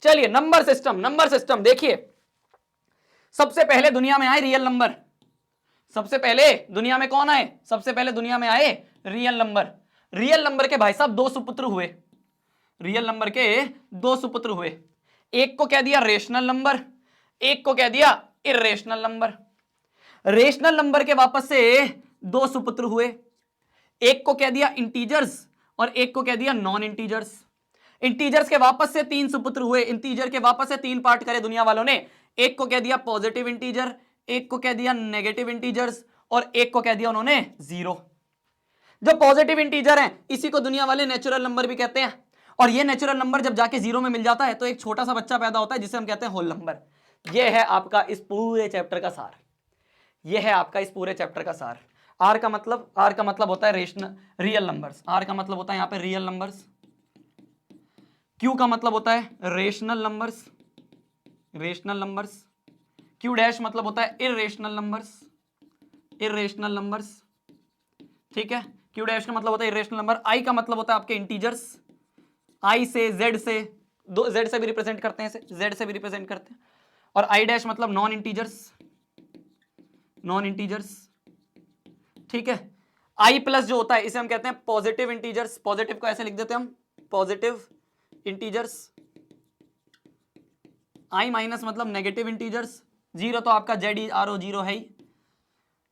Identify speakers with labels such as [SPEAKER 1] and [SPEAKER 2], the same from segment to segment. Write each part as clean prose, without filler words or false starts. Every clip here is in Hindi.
[SPEAKER 1] चलिए नंबर सिस्टम देखिए, सबसे पहले दुनिया में आए रियल नंबर। सबसे पहले दुनिया में कौन आए? सबसे पहले दुनिया में आए रियल नंबर। रियल नंबर के भाई साहब दो सुपुत्र हुए। रियल नंबर के दो सुपुत्र हुए। एक को कह दिया रेशनल नंबर, एक को कह दिया इर्रेशनल नंबर। रेशनल नंबर के वापस से दो सुपुत्र हुए। एक को कह दिया इंटीजर्स और एक को कह दिया नॉन इंटीजर्स। इंटीजर्स के वापस से तीन सुपुत्र हुए। इंटीजर के वापस से तीन पार्ट करे दुनिया वालों ने। एक को कह दिया पॉजिटिव इंटीजर, एक को कह दिया नेगेटिव इंटीजर्स और एक को कह दिया उन्होंने जीरो। जो पॉजिटिव इंटीजर है इसी को दुनिया वाले नेचुरल नंबर भी कहते हैं। और ये नेचुरल नंबर जब जाके जीरो में मिल जाता है तो एक छोटा सा बच्चा पैदा होता है जिसे हम कहते हैं होल नंबर। यह है आपका इस पूरे चैप्टर का सार। यह है आपका इस पूरे चैप्टर का सार। आर का मतलब होता है रियल नंबर्स। आर का मतलब होता है यहां पे रियल नंबर्स। क्यू का मतलब होता है rational numbers, rational numbers. Q dash मतलब होता है इर्रेशनल नंबर्स, इर्रेशनल नंबर्स। ठीक है, क्यू डैश का मतलब होता है इर्रेशनल नंबर। आई का मतलब होता है आपके इंटीजर्स। आई से जेड से, दो जेड से भी रिप्रेजेंट करते हैं, जेड से भी रिप्रेजेंट करते हैं। और आई डैश मतलब नॉन इंटीजर्स, नॉन इंटीजर्स। ठीक है, आई प्लस जो होता है इसे हम कहते हैं पॉजिटिव इंटीजर्स। पॉजिटिव को ऐसे लिख देते हैं हम, पॉजिटिव इंटीजर्स। आई माइनस मतलब नेगेटिव इंटीजर्स। जीरो तो आपका जेड आर ओ जीरो है ही।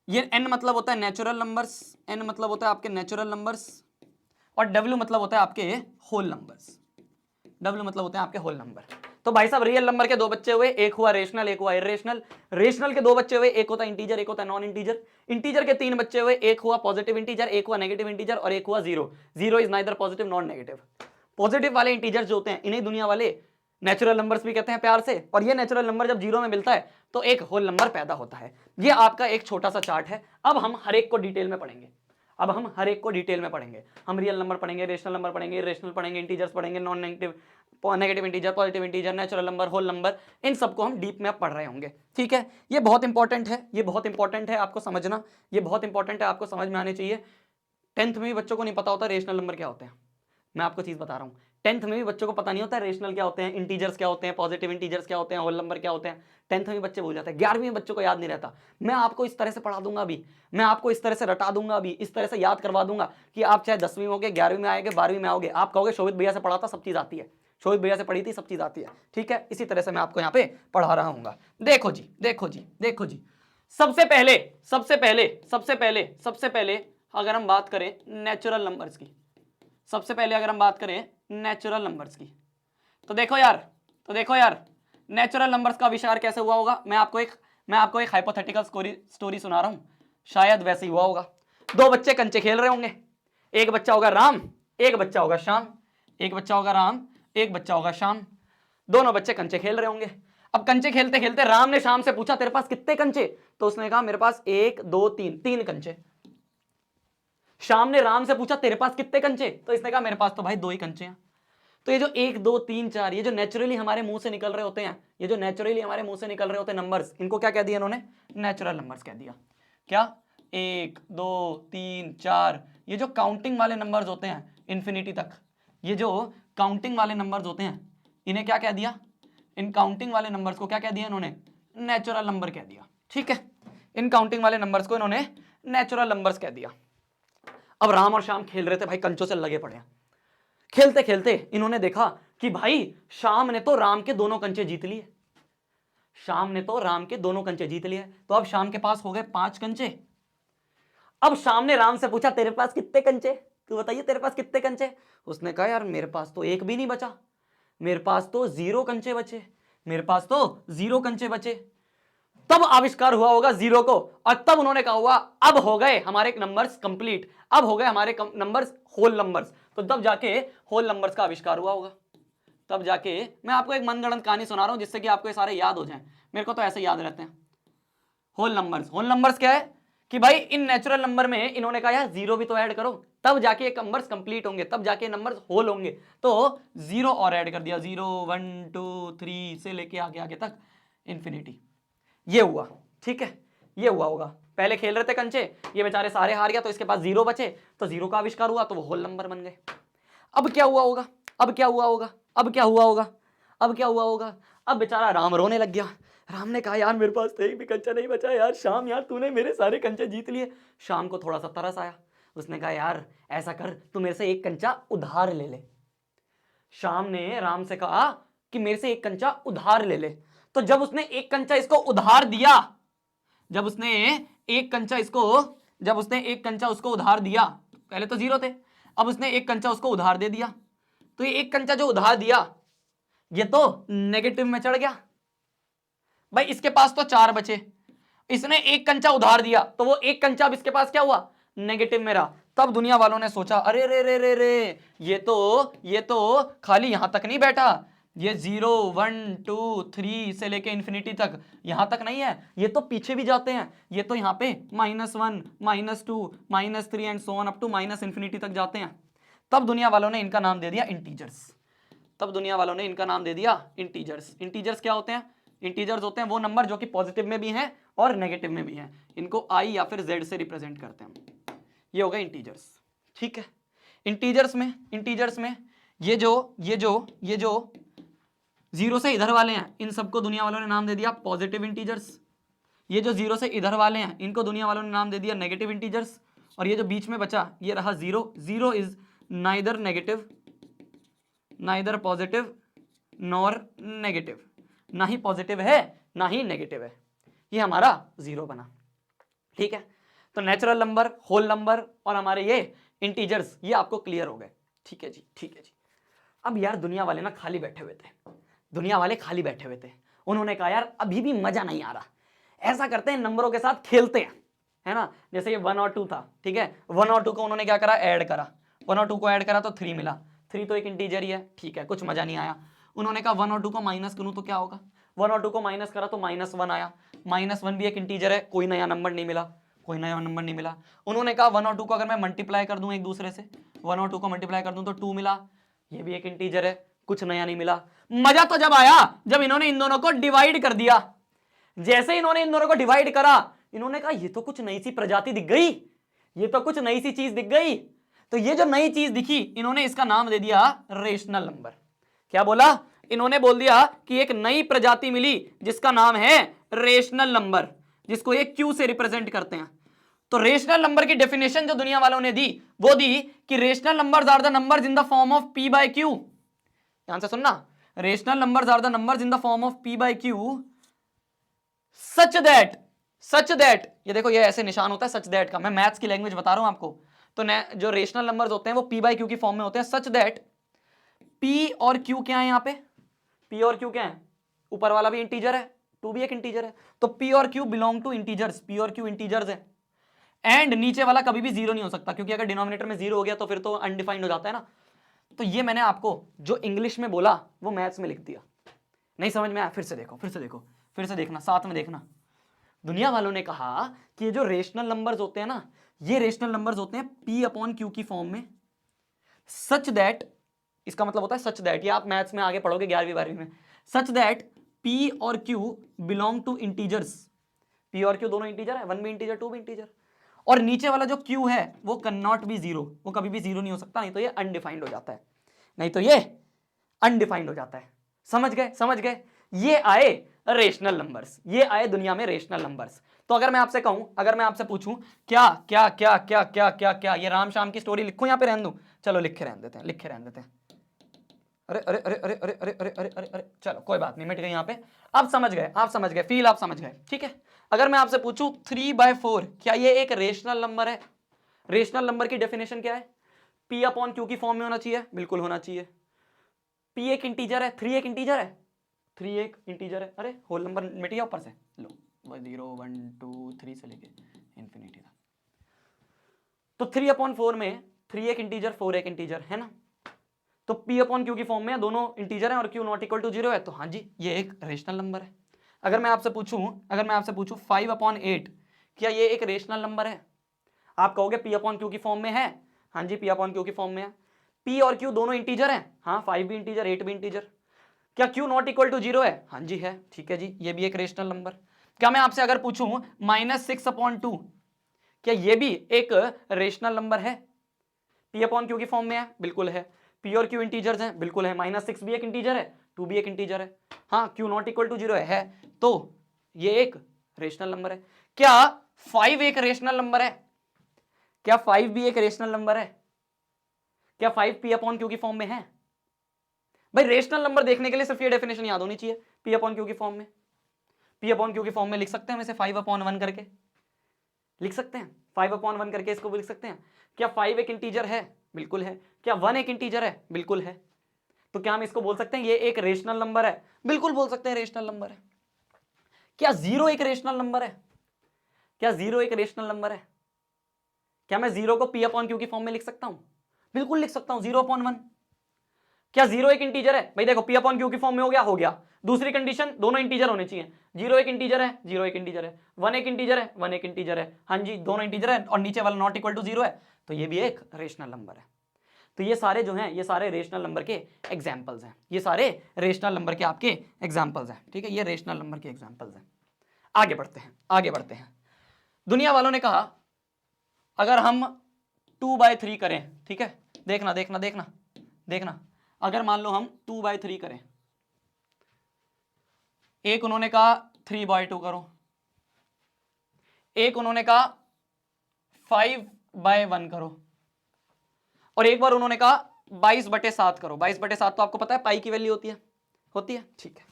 [SPEAKER 1] ये एन मतलब होता है नेचुरल नंबर्स, एन मतलब होता है आपके नेचुरल नंबर्स। और डब्ल्यू मतलब होता है आपके होल नंबर्स, डब्ल्यू मतलब होते हैं आपके होल नंबर। तो भाई साहब रियल नंबर के दो बच्चे हुए, एक हुआ रेशनल एक हुआ इर्रेशनल। रेशनल के दो बच्चे हुए, एक होता है इंटीजर एक होता है नॉन इंटीजर। इंटीजर के तीन बच्चे हुए, एक हुआ पॉजिटिव इंटीजर एक हुआ नेगेटिव इंटीजर और एक हुआ zero. Zero is neither positive non negative. Positive वाले इंटीजर जो होते हैं इन्हें दुनिया वाले नेचुरल नंबर्स भी कहते हैं प्यार से। और ये नेचुरल नंबर जब जीरो में मिलता है तो एक होल नंबर पैदा होता है। ये आपका एक छोटा सा चार्ट है। अब हम हर एक को डिटेल में पढ़ेंगे। अब हम हर एक को डिटेल में पढ़ेंगे। हम रियल नंबर पढ़ेंगे, रेशनल नंबर पढ़ेंगे, इर्रेशनल पढ़ेंगे, इंटीजर्स पढ़ेंगे, non negative, negative integer, positive integer, natural number, whole number. इन सबको हम डीप में पढ़ रहे होंगे। ठीक है, ये बहुत इंपॉर्टेंट है, ये बहुत इंपॉर्टेंट है आपको समझना। ये बहुत इंपॉर्टेंट है, आपको समझ में आने चाहिए। 10th में भी बच्चों को नहीं पता होता रेशनल नंबर क्या होते हैं। मैं आपको चीज बता रहा हूँ, 10th में भी बच्चों को पता नहीं होता रेशनल क्या होते हैं, इंटीजर्स क्या होते हैं, पॉजिटिव इंटीजर्स क्या होते हैं, होल नंबर क्या होते हैं। 10th में बच्चे भूल जाते हैं, 11वीं में बच्चों को याद नहीं रहता। मैं आपको इस तरह से पढ़ा दूंगा अभी, मैं आपको इस तरह से रटा दूंगा अभी, इस तरह से याद करवा दूंगा कि आप चाहे 10वीं में होगे, 11वीं में आएंगे, 12वीं में आओगे, आप कहोगे शोभित भैया से पढ़ा था सब चीज आती है, शोभित भैया से पढ़ी थी सब चीज आती है। ठीक है, इसी तरह से मैं आपको यहाँ पे पढ़ा रहा हूँ। देखो जी, देखो जी, देखो जी, सबसे पहले अगर हम बात करें नेचुरल नंबर्स की, सबसे पहले अगर हम बात करें नेचुरल नंबर्स की, तो देखो यार नेचुरल नंबर्स का आविष्कार कैसे हुआ होगा। मैं आपको एक हाइपोथेटिकल स्टोरी सुना रहा हूं, शायद वैसे ही हुआ होगा। दो बच्चे कंचे खेल रहे होंगे, एक बच्चा होगा राम, एक बच्चा होगा श्याम, एक बच्चा होगा राम, एक बच्चा होगा श्याम। दोनों बच्चे कंचे खेल रहे होंगे। अब कंचे खेलते खेलते राम ने श्याम से पूछा तेरे पास कितने कंचे, तो उसने कहा मेरे पास 1 2 3, 3 कंचे। श्याम ने राम से पूछा तेरे पास कितने कंचे, तो इसने कहा मेरे पास तो भाई 2 ही कंचे हैं। तो ये जो 1 2 3 4 ये जो नेचुरली हमारे मुंह से निकल रहे होते हैं, ये जो नेचुरली हमारे मुंह से निकल रहे होते हैं नंबर्स, इनको क्या कह दिया इन्होंने? नेचुरल नंबर्स कह दिया। क्या 1 2 3 4 ये जो काउंटिंग वाले नंबर्स होते हैं इंफिनिटी तक, ये जो काउंटिंग वाले नंबर्स होते हैं इन्हें क्या कह दिया? इन काउंटिंग वाले नंबर्स को क्या कह दिया इन्होंने? नेचुरल नंबर कह दिया। ठीक है, इन काउंटिंग वाले नंबर्स को इन्होंने नेचुरल नंबर्स कह दिया। अब राम और श्याम खेल रहे थे भाई, कंचों से लगे पड़े हैं। खेलते खेलते इन्होंने देखा कि भाई श्याम ने तो राम के दोनों कंचे जीत लिए, श्याम ने तो राम के दोनों कंचे जीत लिए। तो अब श्याम के पास हो गए 5 कंचे। अब श्याम ने राम से पूछा तेरे पास कितने कंचे, तू बताइए तेरे पास कितने कंचे। उसने कहा यार मेरे पास तो एक भी नहीं बचा, मेरे पास तो 0 कंचे बचे, मेरे पास तो 0 कंचे बचे। तब आविष्कार हुआ होगा जीरो को, और तब उन्होंने कहा हुआ अब हो गए हमारे नंबर्स कंप्लीट, अब हो गए हमारे नंबर्स होल नंबर्स। तो तब जाके होल नंबर्स का आविष्कार हुआ होगा। तब जाके मैं आपको एक मनगढ़ंत कहानी सुना रहा हूं जिससे कि आपको ये सारे याद हो जाएं। मेरे को तो ऐसे याद रहते हैं। होल नंबर्स क्या है कि भाई इन नेचुरल नंबर में इन्होंने कहा यार 0 भी तो ऐड करो, तब जाके ये नंबर्स कंप्लीट होंगे, तब जाके नंबर्स होल होंगे। तो 0 और ऐड कर दिया, 0 1 2 3 से लेके आगे आगे तक इंफिनिटी। ये हुआ। ठीक है, ये हुआ होगा। पहले खेल रहे थे कंचे, ये बेचारे सारे हार गया तो इसके पास 0 बचे, तो 0 का आविष्कार हुआ तो वो होल नंबर बन गए। अब क्या हुआ होगा, अब क्या हुआ होगा, अब क्या हुआ होगा? अब क्या हुआ होगा, अब बेचारा राम रोने लग गया। राम ने कहा यार मेरे पास तो एक भी कंचा नहीं बचा यार, श्याम यार तूने मेरे सारे कंचे जीत लिए। श्याम को थोड़ा सा तरस आया, उसने कहा यार ऐसा कर, तू मेरे से एक कंचा उधार ले ले। श्याम ने राम से कहा कि मेरे से एक कंचा उधार ले ले। तो जब उसने एक कंचा इसको उधार दिया, जब उसने एक कंचा उसको उधार दिया, पहले तो 0 थे, अब उसने एक कंचा उसको उधार दे दिया, तो ये एक कंचा जो उधार दिया ये तो नेगेटिव में चढ़ गया। भाई इसके पास तो 4 बचे, इसने एक कंचा उधार दिया तो वो एक कंचा अब इसके पास क्या हुआ, नेगेटिव में रहा। तब दुनिया वालों ने सोचा अरे रे रे रे रे, ये तो खाली यहां तक नहीं बैठा, ये 0 1 2 3 से लेके इंफिनिटी तक यहां तक नहीं है, ये तो पीछे भी जाते हैं, ये तो यहां पे -1 -2 -3 and so on up to minus infinity तक जाते हैं। तब दुनिया वालों ने इनका नाम दे दिया इंटीजर्स। इंटीजर्स क्या होते हैं, इंटीजर्स होते हैं वो नंबर जो कि पॉजिटिव में भी हैं और नेगेटिव में भी हैं, इनको आई या फिर जेड से रिप्रेजेंट करते हैं, ये होगा इंटीजर्स। ठीक है, इंटीजर्स में ये जो 0 से इधर वाले हैं इन सबको दुनिया वालों ने नाम दे दिया पॉजिटिव इंटीजर्स, ये जो 0 से इधर वाले हैं इनको दुनिया वालों ने नाम दे दिया नेगेटिव इंटीजर्स, और ये जो बीच में बचा ये रहा 0 is neither negative neither positive nor negative, ना ही पॉजिटिव है ना ही नेगेटिव है, ये हमारा 0 बना। ठीक है, तो नेचुरल नंबर, होल नंबर और हमारे ये इंटीजर्स ये आपको क्लियर हो गए। ठीक है जी। अब यार दुनिया वाले ना खाली बैठे हुए थे, उन्होंने कहा यार अभी भी मजा नहीं आ रहा, ऐसा करते हैं नंबरों के साथ खेलते हैं, है ना। जैसे ये 1 और 2 था, ठीक है, 1 और 2 को उन्होंने क्या करा, ऐड करा, 1 और 2 को ऐड करा तो 3 मिला, 3 तो एक इंटीजर ही है, ठीक है, कुछ मजा नहीं आया। उन्होंने कहा 1 और 2 को माइनस करूं तो क्या होगा, 1 और 2 को माइनस करा तो -1 आया, -1 भी एक इंटीजर है, कोई नया नंबर नहीं मिला। उन्होंने कहा 1 और 2 को अगर मैं मल्टीप्लाई कर दूं एक दूसरे से, 1 और 2 को मल्टीप्लाई कर दूं तो 2 मिला, ये भी एक इंटीजर है, कुछ नया नहीं मिला। मजा तो जब आया जब इन्होंने इन दोनों को डिवाइड कर दिया। जैसे इन्होंने इन दोनों को डिवाइड करा, इन्होंने कहा ये तो कुछ नई सी प्रजाति दिख गई, ये तो कुछ नई सी चीज दिख गई। तो ये जो नई चीज दिखी इन्होंने इसका नाम दे दिया रेशनल नंबर। क्या बोला, इन्होंने बोल दिया कि एक नई प्रजाति मिली जिसका नाम है रेशनल नंबर, जिसको ये क्यू से रिप्रेजेंट करते हैं। तो रेशनल नंबर की डेफिनेशन जो दुनिया वालों ने दी वो दी कि rational numbers are the numbers in the form of p by q। ध्यान से सुनना, rational numbers are the numbers in the form of p by q such that ये देखो ये ऐसे निशान होता है सच दैट का, मैं मैथ्स की लैंग्वेज बता रहा हूं आपको। तो जो रेशनल नंबर्स होते हैं वो p by q की फॉर्म में होते हैं सच दैट p और q क्या है, यहाँ पे p और q क्या है, ऊपर वाला भी इंटीजर है, 2 भी एक इंटीजर है, तो p और q belong to integers, p और q इंटीजर्स है। एंड नीचे वाला कभी भी 0 नहीं हो सकता, क्योंकि अगर डिनोमिनेटर में 0 हो गया तो फिर तो अनडिफाइंड हो जाता है ना। तो ये मैंने आपको जो इंग्लिश में बोला वो मैथ्स में लिख दिया। नहीं समझ में आया, फिर से देखना, साथ में देखना। दुनिया वालों ने कहा कि ये जो रेशनल नंबर्स होते हैं ना, ये रेशनल नंबर्स होते हैं p अपॉन q की फॉर्म में सच दैट, इसका मतलब होता है सच दैट, ये आप मैथ्स में आगे पढ़ोगे 11वीं 12वीं में, सच दैट p और q belong to integers. p और q दोनों इंटीजर है, 1 भी इंटीजर 2 भी इंटीजर, और नीचे वाला जो q है वो कैन नॉट बी 0, वो कभी भी 0 नहीं हो सकता, नहीं तो ये अनडिफाइंड हो जाता है, समझ गए। ये आए रेशनल नंबर्स, ये आए दुनिया में रेशनल नंबर्स। तो अगर मैं आपसे कहूं, अगर मैं आपसे पूछूं क्या क्या क्या क्या क्या क्या क्या ये राम श्याम की स्टोरी लिखूं यहाँ पे रहने दूं, चलो लिखे रहने देते हैं। अरे अरे अरे अरे अरे अरे अरे अरे अरे अरे चलो कोई बात नहीं, मिट गई यहाँ पे। आप समझ गए फील आप समझ गए, ठीक है। अगर मैं आपसे पूछूं 3/4 क्या ये एक रेशनल नंबर है, रेशनल नंबर की डेफिनेशन क्या है, p अपॉन q की फॉर्म में होना चाहिए, बिल्कुल होना चाहिए। p एक इंटीजर है, 3 एक इंटीजर है, 3 एक इंटीजर है, अरे होल नंबर मिट गया ऊपर से, लो 0 1 2 3 से लेके इंफिनिटी तक। तो 3/4 में 3 एक इंटीजर 4 एक इंटीजर है ना, तो p अपॉन q की फॉर्म में दोनों इंटीजर हैं और q नॉट इक्वल टू 0 है, तो हाँ जी ये एक रेशनल नंबर है। अगर मैं आपसे पूछूं 5/8 क्या ये एक रेशनल नंबर है, आप कहोगे p अपॉन q की फॉर्म में है, हाँ जी p अपॉन q की फॉर्म में है। p और q दोनों इंटीजर हैं, हाँ 5 भी इंटीजर 8 भी इंटीजर। क्या q नॉट इक्वल टू 0 है, हाँ जी है, ठीक है जी, ये भी एक रेशनल नंबर। क्या मैं आपसे अगर पूछूं -6/2 क्या ये भी एक रेशनल नंबर है, p अपॉन q की फॉर्म में है, बिल्कुल है। p और q इंटीजर्स हैं, बिल्कुल है, -6 भी एक इंटीजर है, 2 भी एक इंटीजर है। हाँ, Q नॉट इक्वल टू 0 है तो ये एक रेशनल नंबर है। क्या 5 एक रेशनल नंबर है? क्या 5 भी एक रेशनल नंबर है? क्या 5 P अपॉन Q की फॉर्म में है? भाई रेशनल नंबर देखने के लिए सिर्फ ये डेफिनेशन याद होनी चाहिए, P अपॉन Q की फॉर्म में। P अपॉन Q की फॉर्म में लिख सकते हैं हम इसे 5 अपॉन 1 करके लिख सकते हैं, 5 अपॉन 1 करके इसको भी लिख सकते हैं। क्या 5 एक इंटीजर है? बिल्कुल है। क्या 1 एक इंटीजर है? बिल्कुल है। तो क्या हम इसको बोल सकते हैं ये एक रेशनल नंबर है? बिल्कुल बोल सकते हैं रेशनल नंबर है। क्या 0 एक रेशनल नंबर है? क्या 0 एक रेशनल नंबर है? क्या मैं 0 को P अपॉन Q की फॉर्म में लिख सकता हूं? बिल्कुल लिख सकता हूं, 0 अपॉन 1। क्या 0 एक इंटीजर है? भाई देखो P अपॉन Q की फॉर्म में हो गया, हो गया। दूसरी कंडीशन, दोनों इंटीजर होने चाहिए। 0 एक इंटीजर है, 0 एक इंटीजर है, 1 एक इंटीजर है, 1 एक इंटीजर है। हाँ जी, दोनों इंटीजर है और नीचे वाला नॉट इक्वल टू 0 है, तो ये भी एक रेशनल नंबर है। तो ये सारे जो हैं, ये सारे रेशनल नंबर के एग्जाम्पल्स हैं। ये सारे रेशनल नंबर के आपके एग्जाम्पल्स हैं, ठीक है, ये रेशनल नंबर के एग्जाम्पल्स हैं। आगे बढ़ते हैं, आगे बढ़ते हैं। दुनिया वालों ने कहा अगर हम 2/3 करें, ठीक है, देखना देखना देखना देखना, अगर मान लो हम 2/3 करें, एक उन्होंने कहा 3/2 करो, एक उन्होंने कहा 5/1 करो, और एक बार उन्होंने कहा 22/7 करो। 22/7 तो आपको पता है पाई की वैल्यू होती है, ठीक है।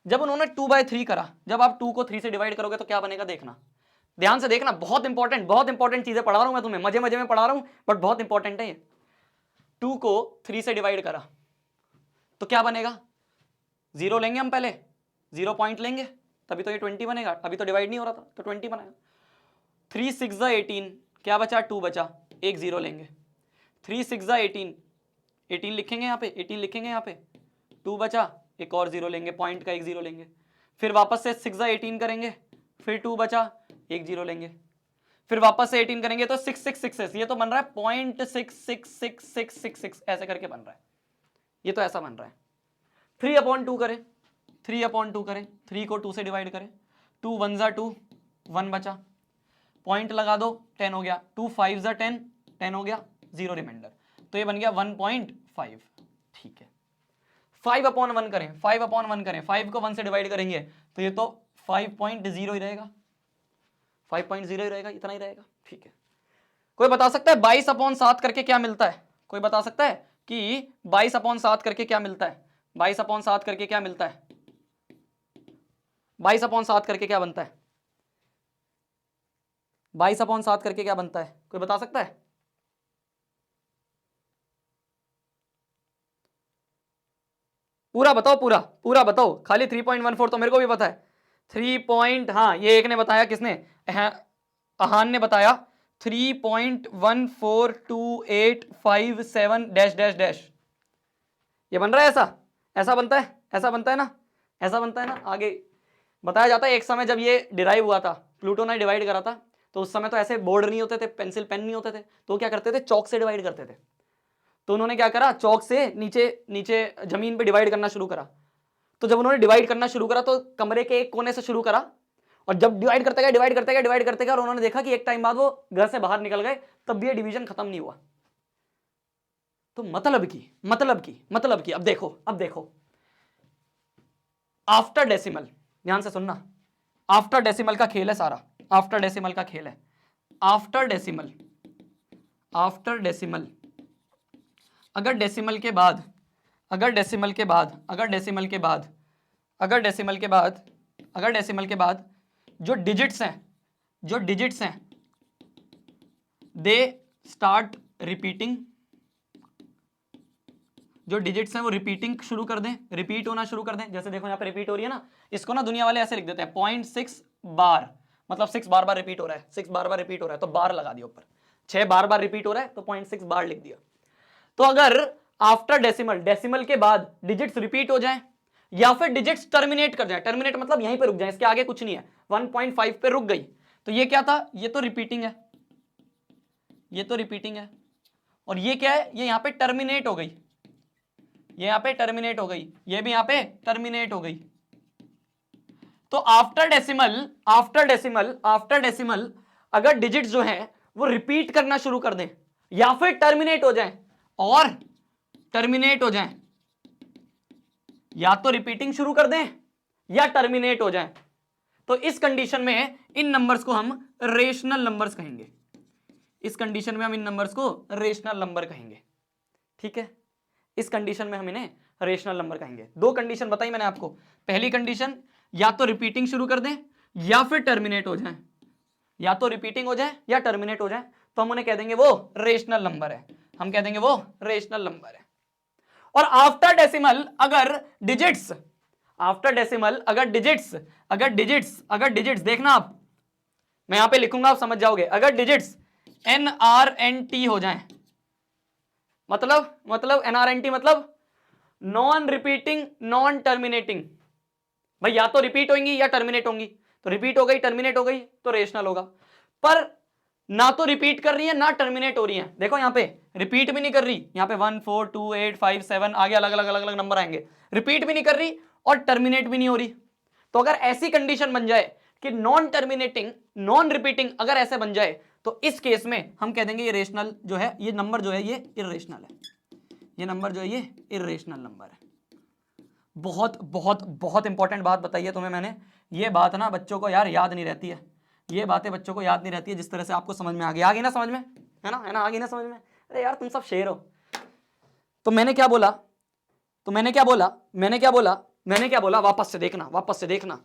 [SPEAKER 1] जब उन्होंने 2/3 करा, जब आप 2 को 3 से डिवाइड करोगे तो क्या बनेगा, देखना, ध्यान से देखना, बहुत इंपॉर्टेंट चीजें पढ़ा रहा हूं मैं तुम्हें, मजे मजे में पढ़ा रहा हूं बट बहुत इंपॉर्टेंट है ये। 2 को 3 से डिवाइड करा तो क्या बनेगा, 0 लेंगे हम, पहले 0 पॉइंट लेंगे, तभी तो ये 20 बनेगा। अभी तो डिवाइड नहीं हो रहा था तो 20 बनेगा। 3 6 18, क्या बचा, 2 बचा, एक 0 लेंगे। 3 6 18, 18 लिखेंगे यहाँ पे, 18 लिखेंगे यहाँ पे, 2 बचा, एक और 0 लेंगे, पॉइंट का एक 0 लेंगे। फिर वापस से 6 18 करेंगे, फिर 2 बचा, एक 0 लेंगे, फिर वापस से 18 करेंगे तो 6 6 6, ये तो बन रहा है 0.66666 ऐसे करके बन रहा है, ये तो ऐसा बन रहा है। 3/2 करें, 3/2 करें, 3 को 2 से डिवाइड करें, 2 1 जा 2, 1 बचा, पॉइंट लगा दो, 10 हो गया, 2 5 जा 10, 10 हो गया, 0 रिमाइंडर, तो ये बन गया 1.5, ठीक है। 5/1 करें, 5/1 करें, 5 को 1 से डिवाइड करेंगे तो ये तो 5.0 ही रहेगा, 5.0 ही रहेगा, इतना ही रहेगा, ठीक है। कोई बता सकता है 22/7 करके क्या मिलता है? कोई बता सकता है कि 22/7 करके क्या मिलता है? 22/7 करके क्या मिलता है? 22/7 करके क्या बनता है? 22/7 करके क्या बनता है? कोई बता सकता है? पूरा बताओ, पूरा पूरा बताओ, खाली 3.14 तो मेरे को भी पता है। 3 हाँ, ये एक ने बताया, किसने, अहान ने बताया, 3.14285 डैश डैश डैश, ये बन रहा है, ऐसा ऐसा बनता है, ऐसा बनता है ना, ऐसा बनता है ना। आगे बताया जाता है एक समय जब ये डिराइव हुआ था, प्लूटो ने डिवाइड करा था, तो उस समय तो ऐसे बोर्ड नहीं होते थे, पेंसिल पेन नहीं होते थे, तो क्या करते थे, चौक से डिवाइड करते थे। तो उन्होंने क्या करा, चौक से नीचे नीचे जमीन पे डिवाइड करना शुरू करा। तो जब उन्होंने डिवाइड करना शुरू करा तो कमरे के एक कोने से शुरू करा, और जब डिवाइड करते गए डिवाइड करते गए डिवाइड करते गए और उन्होंने देखा कि एक टाइम बाद वो घर से बाहर निकल गए, तब भी ये डिवीजन खत्म नहीं हुआ। तो मतलब की अब देखो आफ्टर डेसिमल, ध्यान से सुनना, आफ्टर डेसिमल का खेल है सारा, आफ्टर डेसिमल का खेल है। आफ्टर डेसिमल अगर डेसिमल के बाद जो डिजिट्स हैं दे स्टार्ट रिपीटिंग, जो डिजिट्स हैं वो रिपीटिंग शुरू कर दें, रिपीट होना शुरू कर दें। जैसे देखो यहाँ पे रिपीट हो रही है ना, इसको ना दुनिया वाले ऐसे लिख देते हैं 0.6 बार, मतलब 6 बार रिपीट हो रहा है, 6 बार रिपीट हो रहा है तो बार लगा दिया ऊपर, 6 बार रिपीट हो रहा है तो 0.6 बार लिख दिया। तो अगर आफ्टर डेसिमल के बाद डिजिट्स रिपीट हो जाएं या फिर डिजिट्स टर्मिनेट कर जाएं, टर्मिनेट मतलब यहीं पे रुक जाएं, इसके आगे कुछ नहीं है, 1.5 पे रुक गई, तो ये क्या था, ये तो रिपीटिंग है, ये तो रिपीटिंग है, और ये क्या है, ये यहां पे टर्मिनेट हो गई, ये यहां पे टर्मिनेट हो गई, ये भी यहां पे टर्मिनेट हो गई। तो आफ्टर डेसिमल अगर डिजिट्स जो है वो रिपीट करना शुरू कर दें या फिर टर्मिनेट हो जाएं, और टर्मिनेट हो जाएं, या तो रिपीटिंग शुरू कर दें या टर्मिनेट हो जाए, तो इस कंडीशन में इन नंबर्स को हम रेशनल नंबर्स कहेंगे। इस कंडीशन में हम इन नंबर्स को रेशनल नंबर कहेंगे। ठीक है, इस कंडीशन में हम इन्हें रेशनल नंबर कहेंगे। दो कंडीशन बताई मैंने आपको। पहली कंडीशन, या तो रिपीटिंग शुरू कर दें या फिर टर्मिनेट हो जाए, या तो रिपीटिंग हो जाए या टर्मिनेट हो जाए, तो हम उन्हें कह देंगे वो रेशनल नंबर है। हम कह देंगे वो रेशनल नंबर है। और आफ्टर डेसिमल अगर डिजिट्स, आफ्टर डेसिमल अगर डिजिट्स देखना आप, मैं यहां पे लिखूंगा, आप समझ जाओगे। अगर डिजिट्स NRNT हो जाएं, मतलब NRNT मतलब नॉन रिपीटिंग नॉन टर्मिनेटिंग। भाई या तो रिपीट होंगी या टर्मिनेट होंगी, तो रिपीट हो गई टर्मिनेट हो गई तो रेशनल होगा। पर ना तो रिपीट कर रही है ना टर्मिनेट हो रही है। देखो यहां पे रिपीट भी नहीं कर रही, यहां पे 1 4 2 8 5 7 आगे अलग अलग नंबर आएंगे। रिपीट भी नहीं कर रही और टर्मिनेट भी नहीं हो रही। तो अगर ऐसी कंडीशन बन जाए कि नॉन टर्मिनेटिंग नॉन रिपीटिंग अगर ऐसे बन जाए, तो इस केस में हम कह देंगे ये रेशनल जो है, ये नंबर जो है ये इर्रेशनल है। ये नंबर जो है ये इर्रेशनल नंबर है। बहुत बहुत बहुत इंपॉर्टेंट बात बताई है तुम्हें मैंने। ये बात ना बच्चों को यार याद नहीं रहती है, ये बातें बच्चों को याद नहीं रहती है। जिस तरह से आपको समझ में आ गई ना समझ में, है ना आ गई ना समझ में। अरे यार तुम सब शेर हो। तो मैंने क्या बोला, वापस से देखना।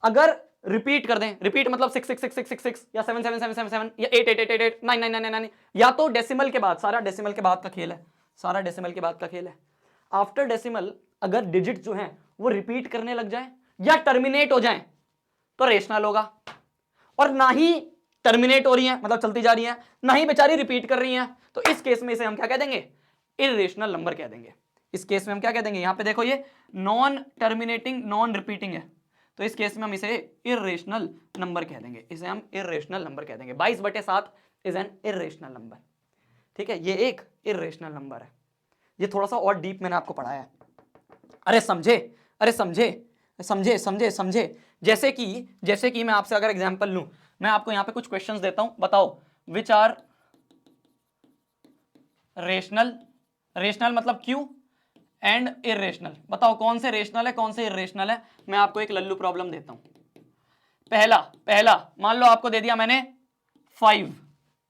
[SPEAKER 1] अगर रिपीट कर दें, रिपीट मतलब 6 6 6 6 6 6 या 7 7 7 7 7 या 8 8 8 8 8 9 9 9 9 9, या तो डेसिमल के बाद, सारा डेसिमल के बाद का खेल है, सारा डेसिमल के बाद का खेल है। आफ्टर डेसिमल अगर डिजिट जो है वो रिपीट करने लग जाए या टर्मिनेट हो जाए तो रेशनल होगा। और ना ही टर्मिनेट हो रही है मतलब चलती जा रही है, ना ही बेचारी रिपीट कर रही है, तो इस केस में इसे हम क्या कह देंगे, इर्रेशनल नंबर कह देंगे। इस केस में हम क्या कह देंगे, यहां पे देखो ये नॉन टर्मिनेटिंग नॉन रिपीटिंग है, तो इस केस में हम इसे इर्रेशनल नंबर कह देंगे। इसे हम इर्रेशनल नंबर कह देंगे। 22/7 इज एन इर्रेशनल नंबर। ठीक है, ये एक इर्रेशनल नंबर है। ये थोड़ा सा और डीप मैंने आपको पढ़ाया है। अरे समझे। जैसे कि मैं आपसे अगर एग्जांपल लूं, मैं आपको यहां पे कुछ क्वेश्चंस देता हूं, बताओ विच आर रेशनल मतलब क्यू एंड इर्रेशनल। बताओ कौन से रेशनल है कौन से इर्रेशनल है। मैं आपको एक लल्लू प्रॉब्लम देता हूं। पहला मान लो आपको दे दिया मैंने 5,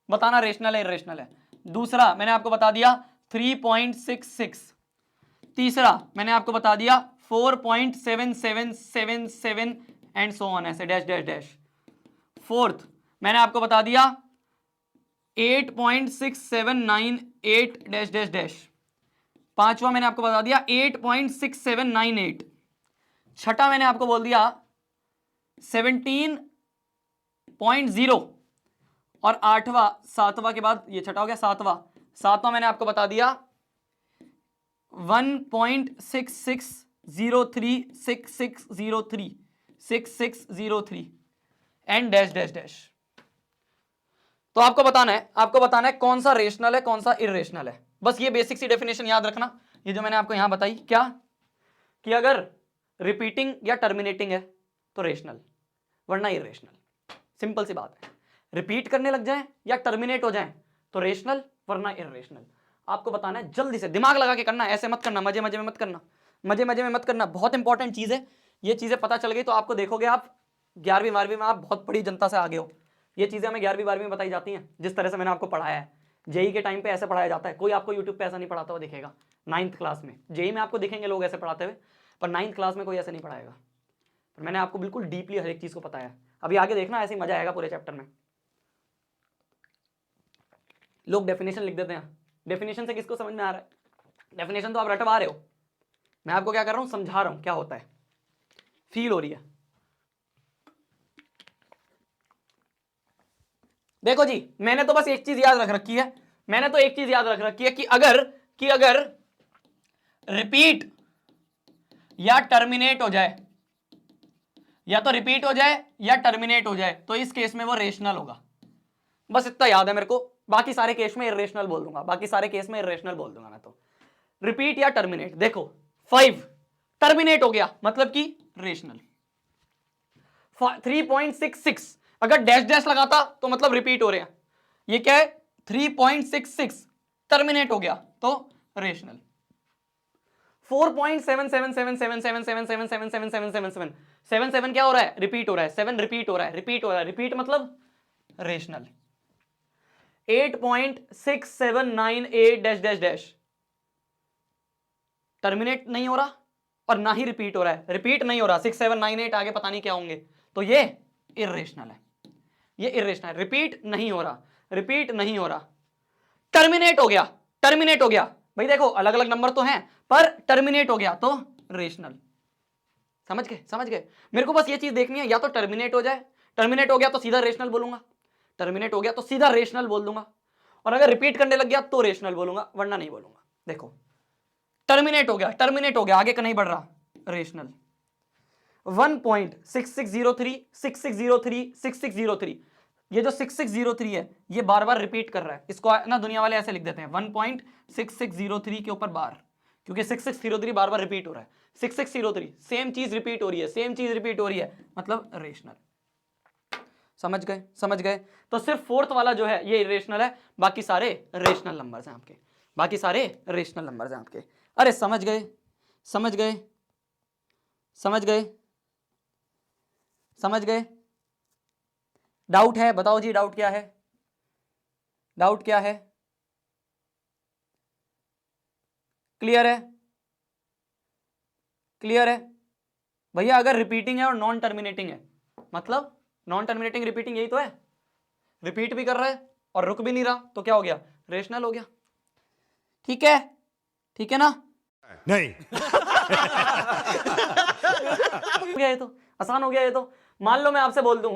[SPEAKER 1] बताना रेशनल है इर्रेशनल है। दूसरा मैंने आपको बता दिया 3.66। तीसरा मैंने आपको बता दिया 4.7777 एंड सो ऑन, ऐसे डैश डैश डैश। फोर्थ मैंने आपको बता दिया 8.6798 डैश डैश डैश। पांचवा मैंने आपको बता दिया 8.6798। छठा मैंने आपको बोल दिया 17.0। और सातवां के बाद ये छठा हो गया, सातवां मैंने आपको बता दिया 1.6603 एंड डैश डैश डैश। तो आपको बताना है कौन सा रेशनल है कौन सा इर्रेशनल है। बस ये बेसिक सी डेफिनेशन याद रखना, ये जो मैंने आपको यहां बताई, क्या कि अगर रिपीटिंग या टर्मिनेटिंग है तो रेशनल वरना इर्रेशनल। सिंपल सी बात है। रिपीट करने लग जाए या टर्मिनेट हो जाए तो रेशनल वरना इर्रेशनल। आपको बताना है, जल्दी से दिमाग लगा के करना, ऐसे मत करना, मजे में मत करना। बहुत इंपॉर्टेंट चीज है। ये चीजें पता चल गई तो आपको देखोगे आप 11वीं 12वीं में आप बहुत बड़ी जनता से आगे हो। ये चीजें हमें 11वीं 12वीं में बताई जाती हैं, जिस तरह से मैंने आपको पढ़ाया है। जेई के टाइम पे ऐसे पढ़ाया जाता है, कोई आपको यूट्यूब पे ऐसा नहीं पढ़ाता हुआ दिखेगा। 9th क्लास में, जेई में आपको दिखेंगे लोग ऐसे पढ़ाते हुए, पर 9th क्लास में कोई ऐसे नहीं पढ़ाएगा। पर मैंने आपको बिल्कुल डीपली हर एक चीज को बताया। अभी आगे देखना, ऐसे ही मजा आएगा पूरे चैप्टर में। लोग डेफिनेशन लिख देते हैं, डेफिनेशन से किसको समझ में आ रहा है? डेफिनेशन तो आप रटवा रहे हो, मैं आपको क्या कर रहा हूं, समझा रहा हूं क्या होता है, फील हो रही है। देखो जी, मैंने तो बस एक चीज याद रख रखी है, कि अगर रिपीट या टर्मिनेट हो जाए, या तो रिपीट हो जाए या टर्मिनेट हो जाए, तो इस केस में वो रेशनल होगा। बस इतना याद है मेरे को, बाकी सारे केस में इर्रेशनल बोल दूंगा, मैं तो। रिपीट या टर्मिनेट, देखो 5 टर्मिनेट हो गया मतलब कि रेशनल। 3.66 अगर डैश डैश लगाता तो मतलब रिपीट हो रहे हैं। ये क्या है, 3.66 टर्मिनेट हो गया तो रेशनल। 4.777777777777 7 क्या हो रहा है, रिपीट हो रहा है, 7 रिपीट हो रहा है, रिपीट हो रहा है, रिपीट मतलब rational. 8.6798 dash dash dash terminate नहीं हो रहा और ना ही रिपीट हो रहा है, रिपीट नहीं हो रहा, 6798 आगे पता नहीं क्या होंगे, तो ये इर्रेशनल है, ये इर्रेशनल है। रिपीट नहीं हो रहा, रिपीट नहीं हो रहा, टर्मिनेट हो गया, टर्मिनेट हो गया। भाई देखो अलग अलग नंबर तो हैं पर टर्मिनेट हो गया तो रेशनल। समझ गए, समझ गए। मेरे को बस ये चीज देखनी है, या तो टर्मिनेट हो जाए, टर्मिनेट हो गया तो सीधा रेशनल बोलूंगा, टर्मिनेट हो गया तो सीधा रेशनल बोल दूंगा, और अगर रिपीट करने लग गया तो रेशनल बोलूंगा, वरना नहीं बोलूंगा। देखो टर्मिनेट हो गया, टर्मिनेट हो गया, आगे का नहीं बढ़ रहा, रेशनल। 1.6603 6603 6603, ये जो 6603 है ये बार बार रिपीट कर रहा है, इसको ना दुनिया वाले ऐसे लिख देते हैं 1.6603 के ऊपर बार, क्योंकि 6603 बार बार रिपीट हो रहा है, 6603 सेम चीज रिपीट हो रही है, सेम चीज रिपीट हो रही है, मतलब रेशनल। समझ गए, समझ गए। तो सिर्फ फोर्थ वाला जो है ये इरेशनल है, बाकी सारे रेशनल नंबर्स हैं आपके, बाकी सारे रेशनल नंबर्स हैं आपके। अरे समझ गए, समझ गए, समझ गए, समझ गए। डाउट है, बताओ जी, डाउट क्या है, डाउट क्या है? क्लियर है, क्लियर है भैया। अगर रिपीटिंग है और नॉन टर्मिनेटिंग है, मतलब नॉन टर्मिनेटिंग रिपीटिंग यही तो है, रिपीट भी कर रहा है और रुक भी नहीं रहा, तो क्या हो गया, रेशनल हो गया। ठीक है, ठीक है ना?
[SPEAKER 2] नहीं।
[SPEAKER 1] हो गया ये तो, आसान हो गया ये तो। मान लो मैं आपसे बोल दूं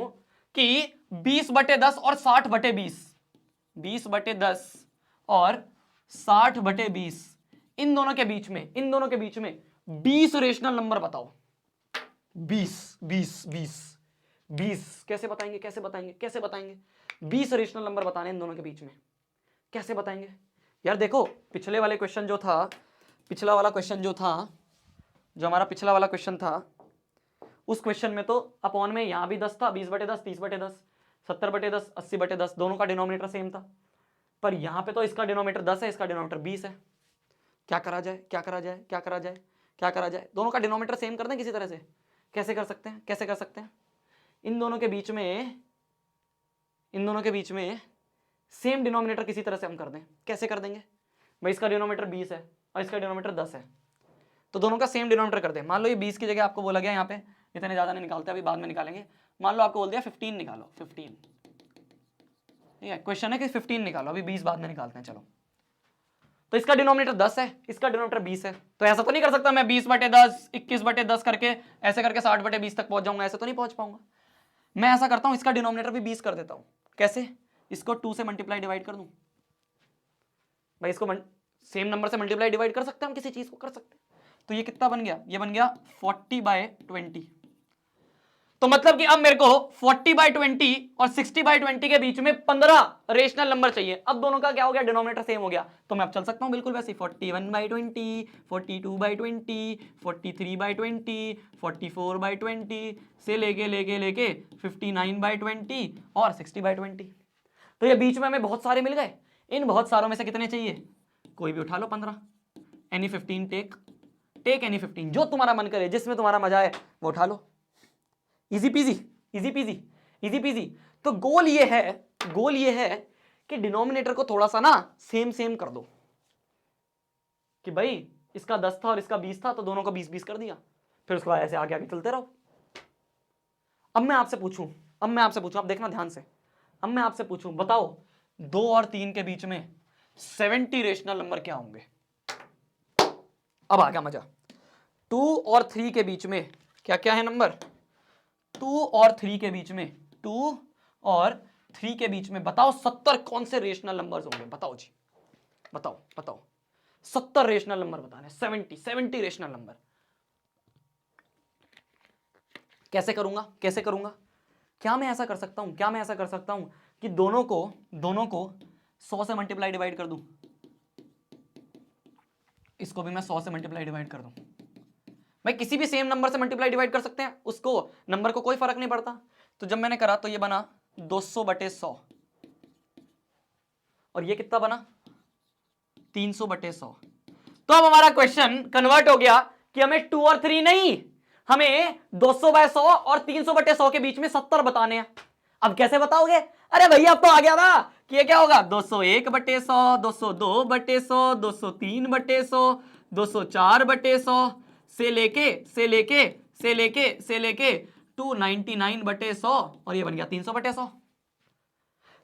[SPEAKER 1] कि 20/10 और 60/20, 20/10 और 60/20, इन दोनों के बीच में, इन दोनों के बीच में 20 रेशनल नंबर बताओ। 20 20 20 20 कैसे बताएंगे, कैसे बताएंगे, कैसे बताएंगे? 20 रेशनल नंबर बताने इन दोनों के बीच में, कैसे बताएंगे यार? देखो पिछले वाले क्वेश्चन जो था, पिछला वाला क्वेश्चन जो था, जो हमारा पिछला वाला क्वेश्चन था, उस क्वेश्चन में तो अपॉन में यहां भी 10 था, 20/10 30/10 70/10 80/10, दोनों का डिनोमिनेटर सेम था, पर यहां पे तो इसका डिनोमिनेटर 10 है, इसका डिनोमिनेटर 20 है। क्या करा जाए, क्या करा जाए, क्या करा जाए, क्या करा जाए? दोनों का डिनोमिनेटर सेम कर दें किसी तरह से, कैसे कर सकते हैं, कैसे कर सकते हैं? इन दोनों के बीच में, इन दोनों के बीच में सेम डिनोमिनेटर किसी तरह से हम कर दें, कैसे कर देंगे भाई? इसका डिनोमिनेटर 20 है और इसका डिनोमिनेटर 10 है, तो दोनों का सेम डिनोमिनेटर कर दें। मान लो ये 20 की जगह आपको बोला गया, यहाँ पे इतने ज़्यादा नहीं निकालते, अभी बाद में निकालेंगे। मान लो आपको बोल दिया 15 निकालो, 15, ठीक है, क्वेश्चन है कि 15 निकालो, अभी 20 बाद में निकालते हैं, चलो। तो इसका डिनोमिनेटर 10 है, इसका डिनोमिनेटर 20 है, तो ऐसा तो नहीं कर सकता मैं 20/10 21/10 करके ऐसे करके 60/20 तक पहुंच जाऊंगा, ऐसे तो नहीं पहुंच पाऊंगा। मैं ऐसा करता हूं, इसका डिनोमिनेटर भी 20 कर देता हूं। कैसे? इसको 2 से मल्टीप्लाई डिवाइड कर दूं भाई, इसको सेम नंबर से मल्टीप्लाई डिवाइड कर सकते हैं हम, किसी चीज को कर सकते हैं। तो ये कितना बन गया? ये बन गया 40/20। तो मतलब कि अब मेरे को 40/20 और 60/20 के बीच में 15 रेशनल नंबर चाहिए। अब दोनों का क्या हो गया, डिनोमिनेटर सेम हो गया, तो मैं अब चल सकता हूं बिल्कुल वैसे ही, 41/20 42/20 43/20 44/20 से लेके लेके लेके 59/20 और 60/20। तो ये बीच में हमें बहुत सारे मिल गए, इन बहुत सारों में से कितने चाहिए? कोई भी उठा लो, 15, एनी 15 टेक एनी 15, जो तुम्हारा मन करे, जिसमें तुम्हारा मजा आए वो उठा लो। Easy peasy, easy peasy, easy peasy. तो गोल ये है, गोल ये है कि डिनोमिनेटर को थोड़ा सा ना सेम सेम कर दो, कि भाई इसका 10 था और इसका 20 था, तो दोनों को 20-20 कर दिया, फिर उसके बाद ऐसे आगे आगे चलते रहो। अब मैं आपसे पूछूं, अब मैं आपसे पूछूं, आप देखना ध्यान से, अब मैं आपसे पूछूं, बताओ 2 और 3 के बीच में 70 रेशनल नंबर क्या होंगे? अब आ गया मजा। 2 और 3 के बीच में क्या क्या है नंबर? 2 और 3 के बीच में, 2 और 3 के बीच में बताओ 70 कौन से रेशनल नंबर्स होंगे? बताओ जी, बताओ बताओ। 70 रेशनल नंबर बताने, 70 रेशनल नंबर। कैसे करूंगा, कैसे करूंगा? क्या मैं ऐसा कर सकता हूं, क्या मैं ऐसा कर सकता हूं कि दोनों को 100 से मल्टीप्लाई डिवाइड कर दूं, इसको भी मैं 100 से मल्टीप्लाई डिवाइड कर दूं। भाई किसी भी सेम नंबर से मल्टीप्लाई डिवाइड कर सकते हैं, उसको नंबर को कोई फर्क नहीं पड़ता। तो जब मैंने करा तो ये बना 200/100, और ये कितना बना? 300/100। तो अब हमारा क्वेश्चन कन्वर्ट हो गया कि हमें 2 और 3 नहीं, हमें 200/100 और 300/100 के बीच में 70 बताने हैं। अब कैसे बताओगे? अरे भैया अब तो आ गया ना कि ये क्या होगा, 201/100, 202/100, 203/100, 204/100 से लेके 299/100 और ये बन गया 300/100।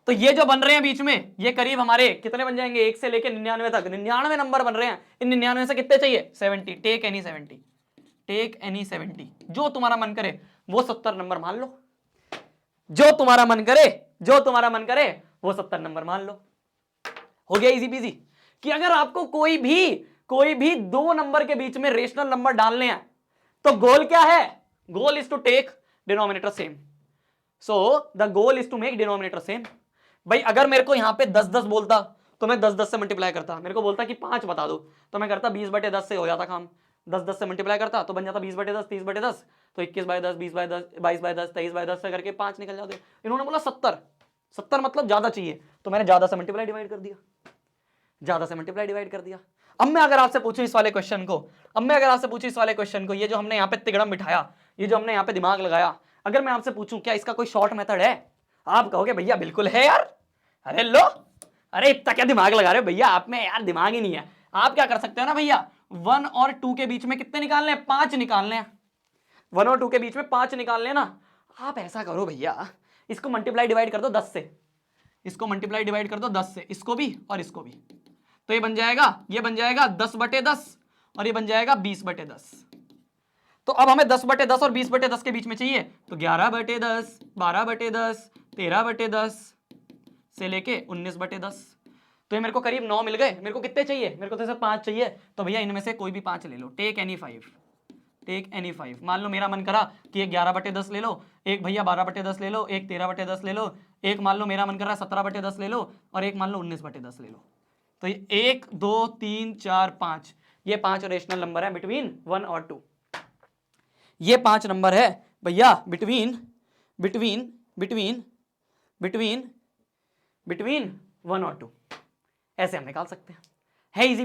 [SPEAKER 1] तो ये जो बन रहे हैं बीच में, ये करीब हमारे कितने बन जाएंगे, 1 से लेके 99 तक 99 नंबर बन रहे हैं। इन 99 से कितने चाहिए, 70। टेक एनी 70, टेक एनी 70, जो तुम्हारा मन करे वो 70 नंबर मान लो, जो तुम्हारा मन करे, जो तुम्हारा मन करे वो 70 नंबर मान लो। हो गया इजी पीजी। कि अगर आपको कोई भी 2 नंबर के बीच में रेशनल नंबर डालने हैं तो गोल क्या है, goal is to take denominator same. So the goal is to make denominator same. भाई अगर मेरे को यहां पे 10-10 बोलता तो मैं 10-10 से मल्टीप्लाई करता, मेरे को बोलता कि 5 बता दो तो मैं करता 20/10 से हो जाता काम, 10-10 से मल्टीप्लाई करता तो बन जाता 20/10, 30/10, तो 21/10, 20/10, 22/10, 23/10 से करके 5 निकल जाते। इन्होंने बोला 70 मतलब ज्यादा चाहिए, तो मैंने ज्यादा से मल्टीप्लाई डिवाइड कर दिया, ज्यादा से मल्टीप्लाई डिवाइड कर दिया। अब मैं अगर आपसे पूछूं इस वाले क्वेश्चन को, ये जो हमने यहाँ पे तिगड़म बिठाया, ये जो हमने यहाँ पे दिमाग लगाया, अगर मैं आपसे पूछूं क्या इसका कोई शॉर्ट मेथड है, आप कहोगे भैया बिल्कुल है यार। अरे लो, अरे इतना क्या दिमाग लगा रहे हो भैया, आप में यार दिमाग ही नहीं है। आप क्या कर सकते हो ना भैया, 1 और 2 के बीच में कितने निकालने हैं, 5 निकालने हैं। 1 और 2 के बीच में 5 निकालने ना। आप ऐसा करो भैया, इसको मल्टीप्लाई डिवाइड कर दो 10 से, इसको मल्टीप्लाई डिवाइड कर दो 10 से, इसको भी और इसको भी, तो ये बन जाएगा 10/10 और ये बन जाएगा 20/10। तो अब हमें 10/10 और 20/10 के बीच में चाहिए, तो 11/10, 12/10, 13/10 से लेके 19/10। तो ये मेरे को करीब 9 मिल गए। मेरे को कितने चाहिए, मेरे को तो सिर्फ 5 चाहिए, तो भैया इनमें से कोई भी 5 ले लो। Take any 5, take any 5। मान लो मेरा मन करा कि एक 11/10 ले लो, एक भैया 12/10 ले लो, एक 13/10 ले लो, एक मान लो मेरा मन कर रहा है 17/10 ले लो, और एक मान लो 19/10 ले लो। तो ये 1 2 3 4 5, ये 5 रेशनल नंबर है बिटवीन 1 और 2। ये 5 नंबर है भैया बिटवीन 1 और 2। ऐसे हम निकाल सकते हैं। है इजी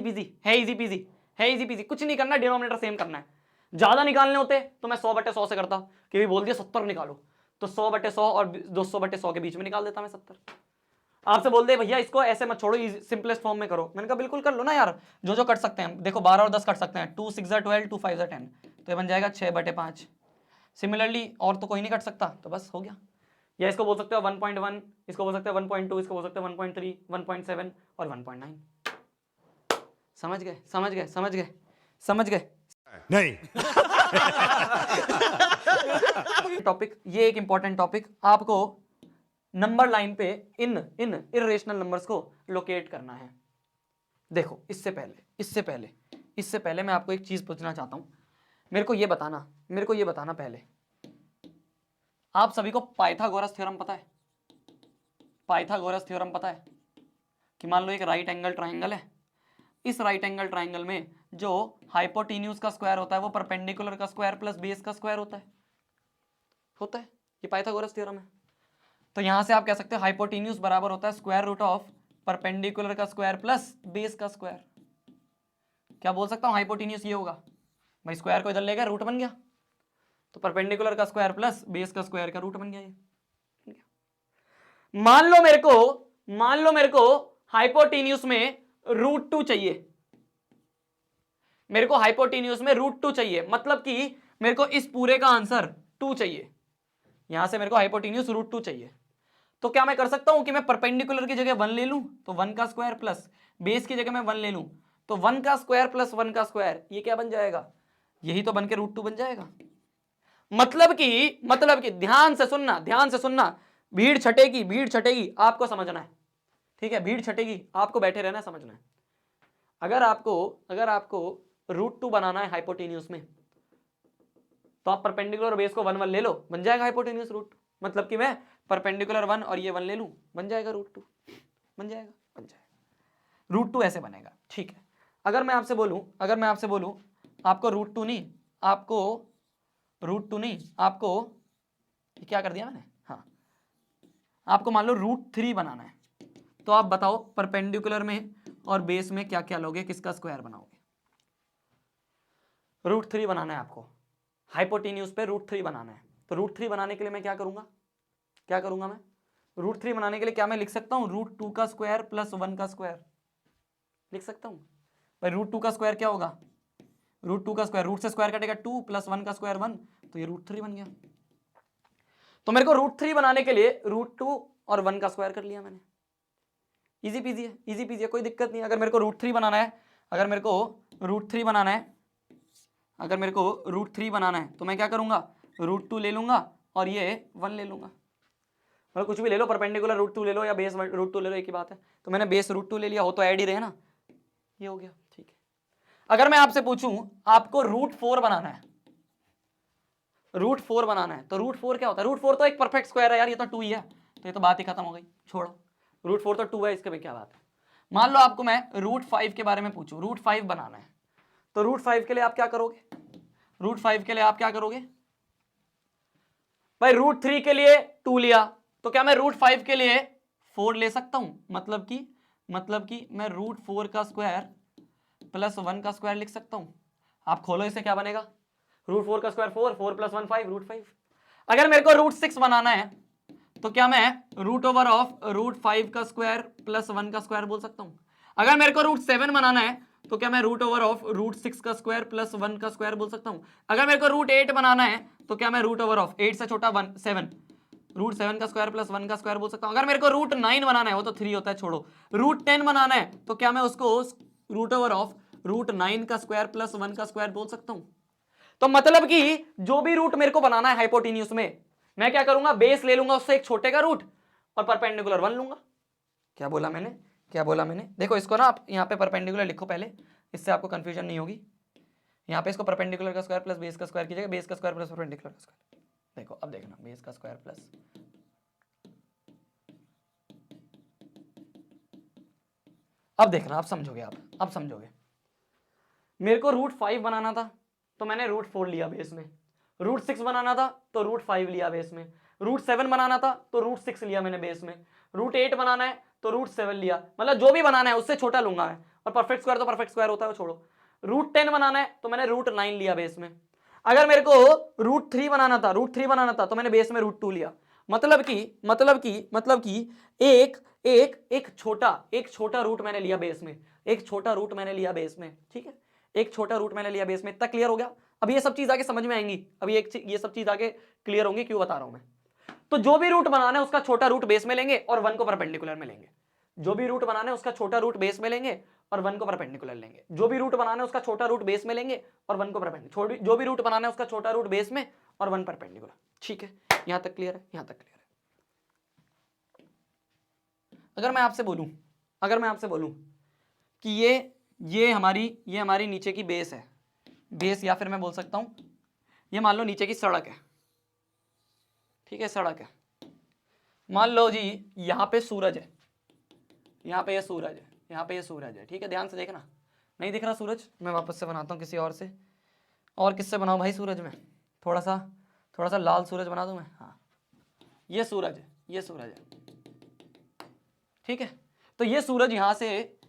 [SPEAKER 1] पीजी, कुछ नहीं करना, डिनोमिनेटर सेम करना है। ज्यादा निकालने होते तो मैं 100/100 से करता, कि भी बोल दिया 70 निकालो, तो 100/100 और 200/100 के बीच में निकाल देता मैं 70। आपसे बोल दे भैया इसको ऐसे मत छोड़ो, सिंपलेस्ट फॉर्म में करो, मैंने कहा बिल्कुल कर लो ना यार, जो कट सकते हैं। देखो 12 और 10 कट सकते हैं, 2 6 12, 2 5 10, तो ये बन जाएगा 6/5। सिमिलरली और तो कोई नहीं कट सकता, तो बस हो गया। या इसको बोल सकते हो 1.1, इसको बोल सकते हो 1.2, इसको बोल सकते हो 1.3, 1.7 और 1.9। समझ गए
[SPEAKER 2] नहीं।
[SPEAKER 1] टॉपिक, ये एक इंपॉर्टेंट टॉपिक, आपको नंबर लाइन पे इन इर्रेशनल नंबर्स को लोकेट करना है। देखो इससे पहले मैं आपको एक चीज पूछना चाहता हूं। मेरे को ये बताना पहले, आप सभी को पाइथागोरस थ्योरम पता है? पाइथागोरस थ्योरम पता है कि मान लो एक राइट एंगल ट्राइंगल है, इस राइट एंगल ट्राइंगल में जो हाइपोटेन्यूज का स्क्वायर होता है वो परपेंडिकुलर का स्क्वायर प्लस बेस का स्क्वायर होता है। ये पाइथागोरस थ्योरम है। तो यहां से आप कह सकते हो हाइपोटेन्यूज बराबर होता है स्क्वायर रूट ऑफ परपेंडिकुलर का स्क्वायर प्लस बेस का स्क्वायर। क्या बोल सकता हूं, हाइपोटेन्यूज ये होगा भाई, स्क्वायर को इधर ले गए रूट बन गया, तो परपेंडिकुलर का स्क्वायर प्लस बेस का स्क्वायर का रूट बन गया। ये मान लो मेरे को हाइपोटेन्यूज में √2 चाहिए, मेरे को हाइपोटेन्यूज में √2 चाहिए, मतलब कि मेरे को इस पूरे का आंसर 2 चाहिए। यहां से मेरे को हाइपोटेन्यूज √2 चाहिए, तो क्या मैं कर सकता हूं कि मैं परपेंडिकुलर की जगह 1 ले लूं, तो 1 का स्क्वायर प्लस बेस की जगह मैं 1 ले लूं, तो 1 का स्क्वायर प्लस 1 का स्क्वायर, ये क्या बन जाएगा, यही तो बन के √2 बन जाएगा। मतलब कि ध्यान से सुनना, भीड़ छटेगी, आपको समझना है, ठीक है, भीड़ छटेगी, आपको बैठे रहना है, समझना है। अगर आपको √2 बनाना है हाइपोटेन्यूज में, तो आप परपेंडिकुलर और बेस को 1 1 ले लो, बन जाएगा हाइपोटेन्यूज √2। मतलब कि मैं परपेंडिकुलर 1 और ये 1 ले लूं, बन जाएगा √2, बन जाएगा √2 ऐसे बनेगा, ठीक है। अगर मैं आपसे बोलूं आपको √2 नहीं, आपको क्या कर दिया मैंने, हाँ, आपको मान लो √3 बनाना है, तो आप बताओ परपेंडिकुलर में और बेस में क्या क्या लोगे, किसका स्क्वायर बनाओगे? √3 बनाना है आपको, हाइपोटेन्यूज पे √3 बनाना है। तो √3 बनाने के लिए मैं क्या करूंगा, मैं √3 बनाने के लिए क्या मैं लिख सकता हूं, √2 का स्क्वायर प्लस 1 का स्क्वायर लिख सकता हूं। भाई √2 का स्क्वायर क्या होगा, √2 का स्क्वायर, रूट से स्क्वायर कटेगा 2 प्लस 1 का स्क्वायर 1, तो ये √3 बन गया। तो मेरे को √3 बनाने के लिए √2 और 1 का स्क्वायर कर लिया मैंने। इजी पीजी है, इजी पीजी है, कोई दिक्कत नहीं है। अगर मेरे को √3 बनाना है, अगर मेरे को √3 बनाना है, अगर मेरे को √3 बनाना है तो मैं क्या करूंगा, √2 ले लूंगा और ये 1 ले लूंगा, मतलब कुछ भी ले लो, परपेंडिकुलर √2 ले लो या बेस √2 ले लो, एक ही बात है। तो मैंने बेस √2 ले लिया, हो तो ऐड ही रहे ना, ये हो गया, ठीक है। अगर मैं आपसे पूछूं आपको √4 बनाना है, √4 बनाना है, तो √4 क्या होता है, √4 तो एक परफेक्ट स्क्वायर है यार, ये तो 2 ही है, तो ये तो बात ही खत्म हो गई, छोड़ो, √4 तो 2 है, इसके में क्या बात है। मान लो आपको मैं √5 के बारे में पूछूं, √5 बनाना है, तो √5 के लिए आप क्या करोगे, √5 के लिए आप क्या करोगे, भाई √3 के लिए 2 लिया, तो क्या मैं √5 के लिए 4 ले सकता हूं, मतलब कि मैं √4 का स्क्वायर प्लस 1 का स्क्वायर लिख सकता हूं। आप खोलो इसे, क्या बनेगा, √4 का स्क्वायर 4, 4 प्लस 1 5, √5। अगर मेरे को √6 बनाना है तो क्या मैं √5 का स्क्वायर प्लस 1 का स्क्वायर बोल सकता हूं। अगर मेरे को √7 बनाना है तो क्या मैं √6 का स्क्वायर प्लस 1 का स्क्वायर बोल सकता हूं। अगर मेरे को √8 बनाना है तो क्या मैं √8 से छोटा 1 7 √7 का स्क्वायर प्लस 1 का स्क्वायर बोल सकता हूं। अगर मेरे को √9 बनाना है, वो तो 3 होता है, छोड़ो, √10 बनाना है तो क्या मैं उसको √9 का स्क्वायर प्लस 1 का स्क्वायर बोल सकता हूं। तो मतलब कि जो भी रूट मेरे को बनाना है हाइपोटेन्यूज में, मैं क्या करूंगा, बेस ले लूंगा उससे एक छोटे का रूट और परपेंडिकुलर 1 लूंगा। क्या बोला मैंने, देखो इसको ना आप यहाँ पे परपेंडिकुलर लिखो पहले, इससे आपको कंफ्यूजन नहीं होगी। यहाँ पे इसको परपेंडिकुलर का स्क्वायर प्लस बेस का स्क्वायर कीजिएगा, बेस का स्क्वायर प्लस परपेंडिकुलर का स्क्वायर। देखो अब देखना, बेस का स्क्वायर प्लस, अब देखना, आप समझोगे, अब समझोगे। मेरे को √5 बनाना था तो मैंने √4 लिया बेस में, √6 बनाना था तो √5 लिया बेस में, √7 बनाना था तो √6 लिया मैंने बेस में, √8 बनाना है तो √7 लिया, मतलब जो भी बनाना है उससे छोटा लूंगा मैं, और परफेक्ट स्क्वायर तो परफेक्ट स्क्वायर होता है, वो छोड़ो। √10 बनाना है तो मैंने √9 लिया बेस में। अगर मेरे को √3 बनाना था तो मैंने बेस में √2 लिया। मतलब कि एक छोटा रूट मैंने लिया बेस में, ठीक है, एक छोटा रूट मैंने लिया बेस में। इतना क्लियर हो गया। अब ये सब चीज आगे समझ में आएंगी, अभी ये सब चीज आगे क्लियर होंगी, क्यों बता रहा हूं मैं। तो जो भी रूट बनाना है उसका छोटा रूट बेस में लेंगे और 1 को परपेंडिकुलर में लेंगे, जो भी रूट बनाना है उसका छोटा रूट बेस में लेंगे और 1 को परपेंडिकुलर लेंगे, जो भी रूट बनाना है उसका छोटा रूट बेस में लेंगे और 1 को परपेंडिकुलर, जो भी रूट बनाना है उसका छोटा रूट बेस में और 1 परपेंडिकुलर। ठीक है, यहां तक क्लियर है, यहां तक क्लियर है। अगर मैं आपसे बोलूं कि ये हमारी नीचे की बेस है, बेस, या फिर मैं बोल सकता हूं ये मान लो नीचे की सड़क है, ठीक है, सड़क है। मान लो जी यहां पे सूरज है, यहां पे ये सूरज है, ठीक है, ध्यान से देखना। नहीं दिख रहा सूरज, मैं वापस से बनाता हूं किसी और से। और किससे बनाऊं भाई सूरज में, थोड़ा सा लाल सूरज बना दूं मैं। हाँ, ये सूरज है, ठीक है। तो ये सूरज यहां से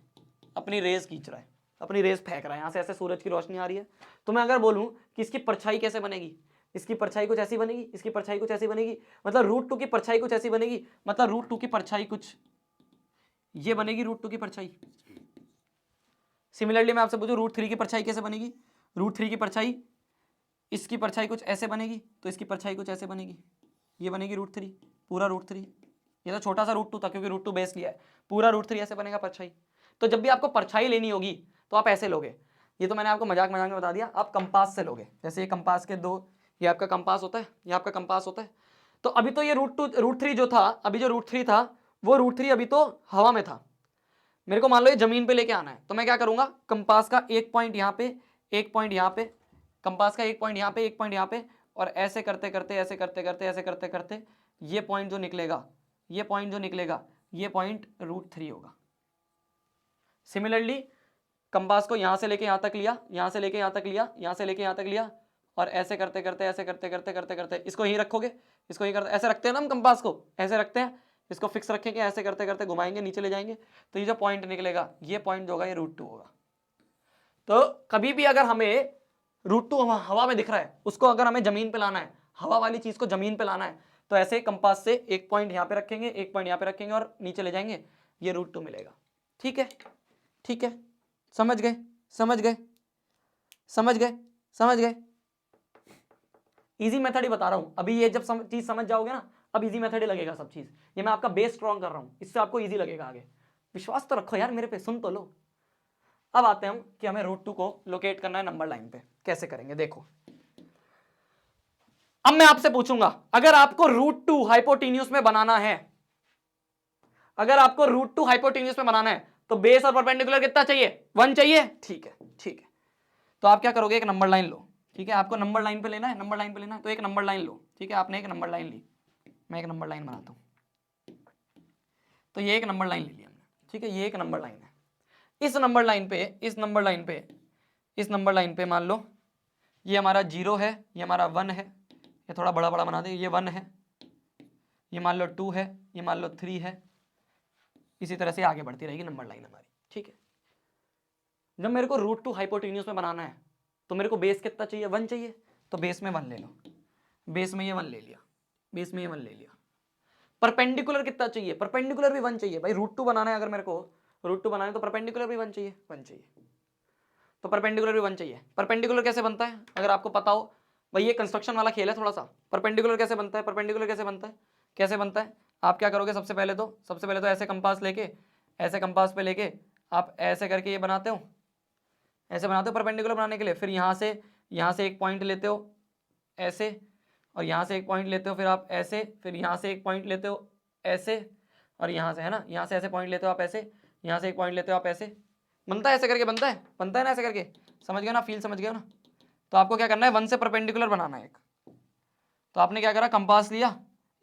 [SPEAKER 1] अपनी रेज खींच रहा है, अपनी रेज फेंक रहा है, यहां से ऐसे सूरज की रोशनी आ रही है। तो मैं अगर बोलूं कि इसकी परछाई कैसे बनेगी, इसकी परछाई कुछ ऐसी बनेगी, इसकी परछाई कुछ ऐसी बनेगी, मतलब √2 की परछाई कुछ ऐसी बनेगी, मतलब √2 की परछाई कुछ ये बनेगी, √2 की परछाई। सिमिलरली मैं आपसे पूछूं √3 की परछाई कैसे बनेगी, √3 की परछाई, इसकी परछाई कुछ ऐसे बनेगी, तो इसकी परछाई कुछ ऐसे बनेगी, ये बनेगी √3, पूरा √3। ये तो छोटा सा √2 था क्योंकि √2 बेस लिया है, पूरा √3 ऐसे बनेगा परछाई। तो जब भी आपको परछाई लेनी होगी तो आप ऐसे लोगे, ये तो मैंने आपको मजाक में बता दिया, आप कंपास से लोगे। जैसे ये कंपास के दो, ये आपका कंपास होता है, ये आपका कंपास होता है। तो अभी तो ये √3 जो था, अभी जो √3 था वो √3 अभी तो हवा में था। मेरे को मान लो ये जमीन पे लेके आना है, तो मैं क्या करूंगा, कंपास का एक पॉइंट यहाँ पे, एक पॉइंट यहाँ पे, कंपास का एक पॉइंट यहाँ पे, एक पॉइंट यहाँ पे, और ऐसे करते करते ये पॉइंट जो निकलेगा, ये पॉइंट √3 होगा। सिमिलरली कंपास को यहां से लेके यहां तक लिया, यहां से लेके यहां तक लिया, यहां से लेके यहां तक लिया, और ऐसे करते करते इसको यहीं रखोगे, इसको यहीं करते, ऐसे रखते हैं ना हम कंपास को, ऐसे रखते हैं, इसको फिक्स रखेंगे, ऐसे करते करते घुमाएंगे, नीचे ले जाएंगे, तो ये जो पॉइंट निकलेगा, ये पॉइंट जो होगा ये √2 होगा। तो कभी भी अगर हमें रूट टू हवा में दिख रहा है, उसको अगर हमें जमीन पे लाना है, हवा वाली चीज को जमीन पे लाना है, तो ऐसे कंपास से एक पॉइंट यहाँ पे रखेंगे, एक पॉइंट यहाँ पे रखेंगे और नीचे ले जाएंगे, ये रूट टू मिलेगा। ठीक है, ठीक है, समझ गए, समझ गए, समझ गए, समझ गए। इजी मेथड ही बता रहा हूं, अभी ये जब चीज समझ जाओगे ना, अब इजी मेथड ही लगेगा सब चीज, ये मैं आपका बेस स्ट्रॉन्ग कर रहा हूं, इससे आपको इजी लगेगा आगे। विश्वास तो रखो यार मेरे पे, सुन तो लो। अब आते हैं हम कि हमें रूट टू को लोकेट करना है नंबर लाइन पे, कैसे करेंगे देखो। अब मैं आपसे पूछूंगा, अगर आपको रूट टू हाइपोटेन्यूज में बनाना है, अगर आपको रूट टू हाइपोटेन्यूज में बनाना है, तो बेस और परपेंडिकुलर कितना चाहिए? 1 चाहिए। ठीक है, ठीक है, तो आप क्या करोगे, एक नंबर लाइन लो। ठीक है, आपको नंबर लाइन पे लेना है, नंबर लाइन पे लेना है, तो एक नंबर लाइन लो। ठीक है, आपने एक नंबर लाइन ली, मैं एक नंबर लाइन बनाता हूं, तो ये एक नंबर लाइन ले लिया हमने। ठीक है, ये एक नंबर लाइन है। इस नंबर लाइन पे, इस नंबर लाइन पे, इस नंबर लाइन पे मान लो ये हमारा 0 है, ये हमारा 1 है, ये थोड़ा बड़ा बड़ा बना दे, ये 1 है, ये मान लो 2 है, ये मान लो 3 है, इसी तरह से आगे बढ़ती रहेगी नंबर लाइन हमारी। ठीक है, जब मेरे को रूट टू हाइपोटेन्यूज में बनाना है, तो मेरे को बेस कितना चाहिए? 1 चाहिए, तो बेस में 1 ले लो, बेस में ये 1 ले लिया, बेस में ये 1 ले लिया। परपेंडिकुलर कितना चाहिए? परपेंडिकुलर भी 1 चाहिए भाई, रूट टू बनाना है, अगर मेरे को रूट टू बनाना है तो परपेंडिकुलर भी 1 चाहिए, 1 चाहिए, तो परपेंडिकुलर भी 1 चाहिए। परपेंडिकुलर कैसे बनता है अगर आपको पता हो भाई, ये कंस्ट्रक्शन वाला खेल है थोड़ा सा। परपेंडिकुलर कैसे बनता है? परपेंडिकुलर कैसे बनता है? कैसे बनता है? आप क्या करोगे, सबसे पहले तो ऐसे कंपास लेके, ऐसे कंपास पे लेके आप ऐसे करके ये बनाते हो, ऐसे बनाते हो परपेंडिकुलर बनाने के लिए। फिर यहाँ से एक पॉइंट लेते हो ऐसे, और यहाँ से एक पॉइंट लेते हो, फिर आप ऐसे, फिर यहाँ से एक पॉइंट लेते हो ऐसे, और यहाँ से, है ना, यहाँ से ऐसे पॉइंट लेते हो आप ऐसे, यहाँ से एक पॉइंट लेते हो आप ऐसे। बनता है ऐसे करके, बनता है ना ऐसे करके, समझ गए ना, फील समझ गए ना। तो आपको क्या करना है, 1 से परपेंडिकुलर बनाना है एक। तो आपने क्या करा, कंपास लिया,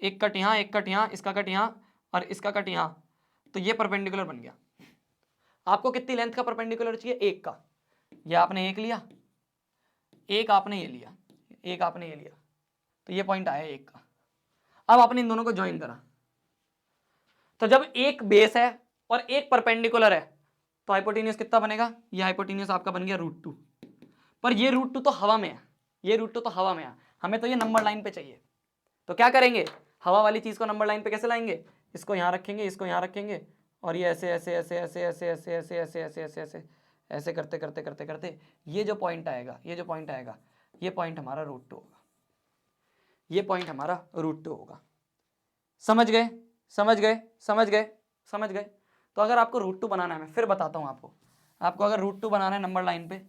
[SPEAKER 1] एक कट यहाँ, एक कट यहाँ, इसका कट यहाँ और इसका कट यहाँ, तो ये परपेंडिकुलर बन गया। आपको कितनी लेंथ का परपेंडिकुलर चाहिए? 1 का। ये आपने 1 लिया, एक आपने ये लिया, एक आपने ये लिया, तो ये पॉइंट आया 1 का। अब आपने इन दोनों को ज्वाइन करा, तो जब एक बेस है और एक परपेंडिकुलर है, तो हाइपोटेन्यूज कितना बनेगा? ये हाइपोटेन्यूज आपका बन गया रूट टू। पर ये रूट टू तो हवा में है, ये रूट टू तो हवा में है, हमें तो ये नंबर लाइन पे चाहिए। तो क्या करेंगे, हवा वाली चीज को नंबर लाइन पे कैसे लाएंगे? इसको यहाँ रखेंगे, इसको यहाँ रखेंगे, और ये ऐसे ऐसे ऐसे ऐसे ऐसे ऐसे ऐसे ऐसे ऐसे ऐसे ऐसे ऐसे करते करते करते करते ये जो पॉइंट आएगा, ये जो पॉइंट आएगा, ये पॉइंट हमारा रूट टू होगा, ये पॉइंट हमारा रूट टू होगा। समझ गए, समझ गए, समझ गए, समझ गए। तो अगर आपको रूट टू बनाना है, मैं फिर बताता हूँ आपको अगर रूट टू बनाना है नंबर लाइन पे,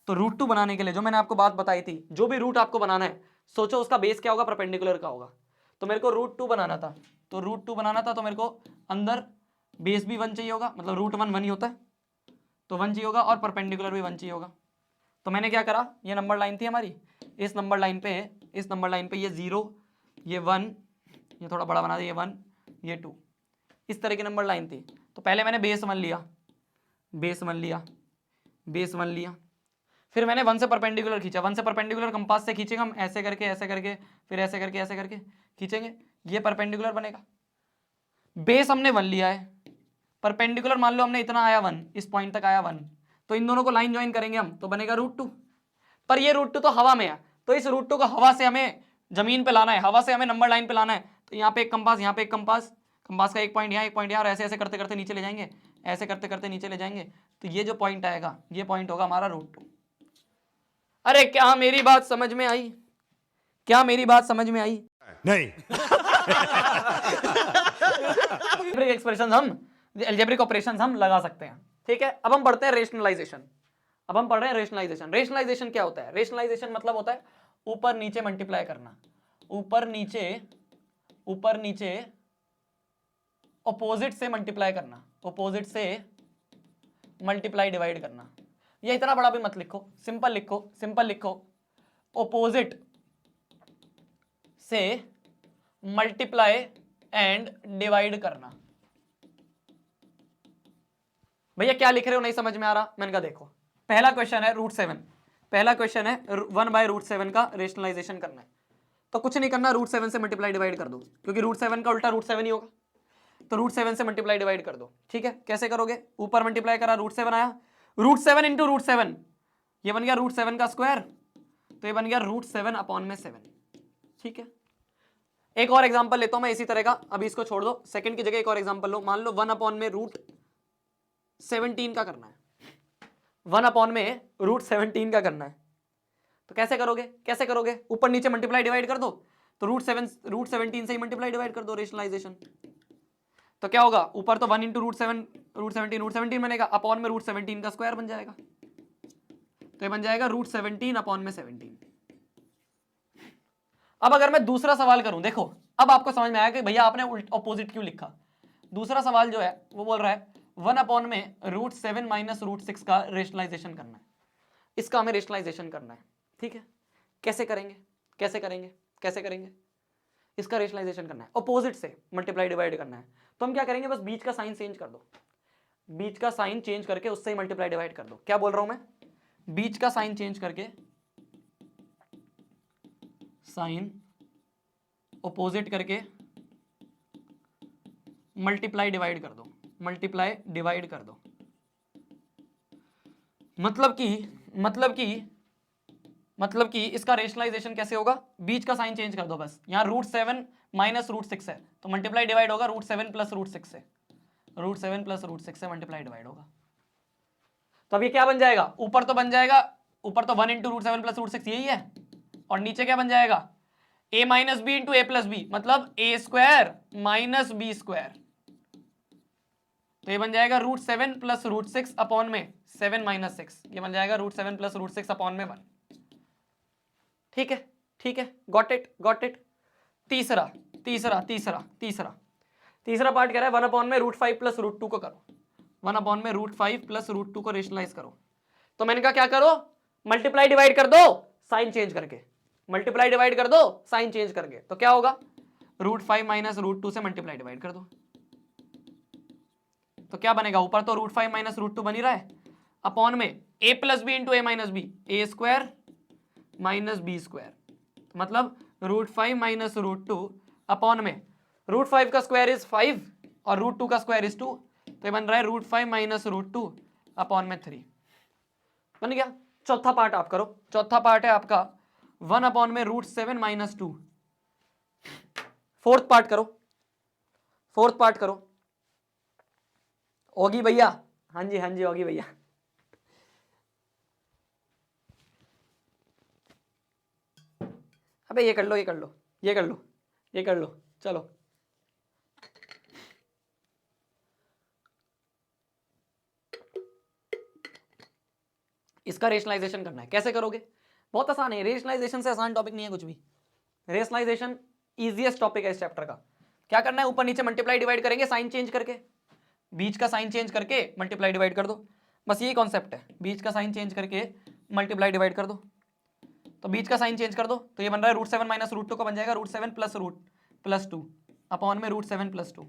[SPEAKER 1] तो रूट टू बनाने के लिए जो मैंने आपको बात बताई थी, जो भी रूट आपको बनाना है, सोचो उसका बेस क्या होगा? परपेंडिकुलर का होगा। तो मेरे को रूट टू बनाना था, तो मेरे को अंदर बेस भी 1 चाहिए होगा, मतलब रूट 1 1 ही होता है, तो 1 चाहिए होगा, और परपेंडिकुलर भी 1 चाहिए होगा। तो मैंने क्या करा, ये नंबर लाइन थी हमारी, इस नंबर लाइन पे ये 0, ये 1, ये थोड़ा बड़ा बना दिया, ये 1, ये 2, इस तरह की नंबर लाइन थी। तो पहले मैंने बेस 1 लिया, बेस 1 लिया, बेस 1 लिया, फिर मैंने 1 से परपेंडिकुलर खींचा। 1 से परपेंडिकुलर कंपास से खींचेंगे हम, ऐसे करके फिर ऐसे करके खींचेंगे, ये परपेंडिकुलर बनेगा। बेस हमने 1 लिया है, परपेंडिकुलर मान लो हमने इतना आया 1, इस पॉइंट तक आया 1, तो इन दोनों को लाइन ज्वाइन करेंगे हम, तो बनेगा रूट टू। पर ये रूट टू तो हवा में है, तो इस रूट टू को हवा से हमें जमीन पे लाना है, हवा से हमें नंबर लाइन पे लाना है। तो यहाँ पे एक कंपास, यहाँ पे एक कंपास, कंपास का एक पॉइंट यहाँ, एक पॉइंट यहाँ, और ऐसे ऐसे करते करते नीचे ले जाएंगे, ऐसे करते करते नीचे ले जाएंगे, तो ये जो पॉइंट आएगा, ये पॉइंट होगा हमारा रूट टू। अरे क्या मेरी बात समझ में आई? क्या मेरी बात समझ में आई?
[SPEAKER 2] नहीं।
[SPEAKER 1] एक्सप्रेशन हम, अलजेब्रिक ऑपरेशंस हम लगा सकते हैं। ठीक है, अब हम पढ़ते हैं रेशनलाइजेशन। अब हम पढ़ रहे हैं रेशनलाइजेशन। रेशनलाइजेशन क्या होता है? रेशनलाइजेशन मतलब होता है ऊपर नीचे मल्टीप्लाई करना, ऊपर नीचे ऑपोजिट से मल्टीप्लाई करना, ऑपोजिट से मल्टीप्लाई डिवाइड करना। ये इतना बड़ा भी मत लिखो, सिंपल लिखो, ऑपोजिट से मल्टीप्लाई एंड डिवाइड करना। भैया क्या लिख रहे हो, नहीं समझ में आ रहा? मैंने कहा देखो, पहला क्वेश्चन है रूट 7, पहला क्वेश्चन है 1/√7 का रेशनलाइजेशन करना है। तो कुछ नहीं करना, रूट 7 से मल्टीप्लाई डिवाइड कर दो, क्योंकि रूट 7 का उल्टा रूट 7 ही होगा, तो रूट 7 से मल्टीप्लाई डिवाइड कर दो। ठीक है, कैसे करोगे? ऊपर मल्टीप्लाई करा, रूट 7 आया, रूट 7 इंटू रूट 7, ये बन गया रूट 7 का स्क्वायर, तो ये बन गया √7/7। ठीक है, एक और एग्जांपल लेता हूं मैं इसी तरह का, अभी इसको छोड़ दो, सेकंड की जगह एक और एग्जांपल लो, मान लो 1/√17 का करना है, 1/√17 का करना है, तो कैसे करोगे, कैसे करोगे, ऊपर नीचे मल्टीप्लाई डिवाइड कर दो, तो √17 से ही मल्टीप्लाई डिवाइड कर दो, रेशनलाइजेशन। तो क्या होगा, ऊपर तो 1 × √17 बनेगा, अपॉन में √17 का स्क्वायर बन जाएगा, तो ये बन जाएगा √17/17। अब अगर मैं दूसरा सवाल करूं, देखो अब आपको समझ में आया कि भैया आपने ऑपोजिट क्यों लिखा। दूसरा सवाल जो है वो बोल रहा है 1/√7 - √6 का रेशनलाइजेशन करना है, इसका हमें रेशनलाइजेशन करना है। ठीक है, कैसे करेंगे, कैसे करेंगे, कैसे करेंगे, इसका रेशनलाइजेशन करना है, ऑपोजिट से मल्टीप्लाई डिवाइड करना है, तो हम क्या करेंगे, बस बीच का साइन चेंज कर दो, बीच का साइन चेंज करके उससे ही मल्टीप्लाई डिवाइड कर दो। क्या बोल रहा हूं मैं, बीच का साइन चेंज करके साइन ऑपोजिट करके मल्टीप्लाई डिवाइड कर दो, मल्टीप्लाई डिवाइड कर दो, मतलब कि इसका रेशनलाइजेशन कैसे होगा, बीच का साइन चेंज कर दो बस, यहां √7 - √6 है, तो मल्टीप्लाई डिवाइड होगा √7 + √6 से, √7 + √6 से मल्टीप्लाई डिवाइड होगा। तो अब ये क्या बन जाएगा, ऊपर तो बन जाएगा, ऊपर तो 1 × √7 + √6 यही है, और नीचे क्या बन जाएगा, a - b × a + b, मतलब a² - b², तो ये बन जाएगा √7 + √6 अपॉन में 7 - 6, ये बन जाएगा √7 + √6 अपॉन में 1। ठीक है, ठीक है, गॉट इट, गॉट इट। तीसरा तीसरा तीसरा तीसरा तीसरा पार्ट कह रहा है 1/√5 + √2 को करो, 1/√5 + √2 को रेशनलाइज करो। तो मैंने कहा क्या करो, मल्टीप्लाई डिवाइड कर दो साइन चेंज करके, मल्टीप्लाई डिवाइड कर दो साइन चेंज करके, तो क्या होगा, √5 - √2 से मल्टीप्लाई डिवाइड कर दो, तो क्या बनेगा, ऊपर तो √5 - √2 बन ही रहा है, अपॉन में a + b × a - b, a² - b², मतलब √5 - √2 अपॉन में √5 का स्क्वायर इज 5 और √2 का स्क्वायर इज 2, तो ये बन रहा है √5 - √2 अपॉन में 3। बन गया। चौथा पार्ट आप करो, चौथा पार्ट है आपका 1/√7 - 2। फोर्थ पार्ट करो, फोर्थ पार्ट करो, होगी भैया, हाँ जी हाँ जी होगी भैया। अबे ये कर लो, ये कर लो, ये कर लो, ये कर लो, चलो इसका रेशनलाइजेशन करना है, कैसे करोगे, बहुत आसान है, रेशनलाइजेशन से आसान टॉपिक नहीं है कुछ भी, रेशनलाइजेशन इजीएस्ट टॉपिक है इस चैप्टर का। क्या करना है, ऊपर नीचे मल्टीप्लाई डिवाइड करेंगे साइन चेंज करके, बीच का साइन चेंज करके मल्टीप्लाई डिवाइड कर दो, बस यही कॉन्सेप्ट है, बीच का साइन चेंज करके मल्टीप्लाई डिवाइड कर दो, तो बीच का साइन चेंज कर दो, तो ये बन रहा है √7 - √2 को बन जाएगा √7 + √2 अपॉन में √7 + 2,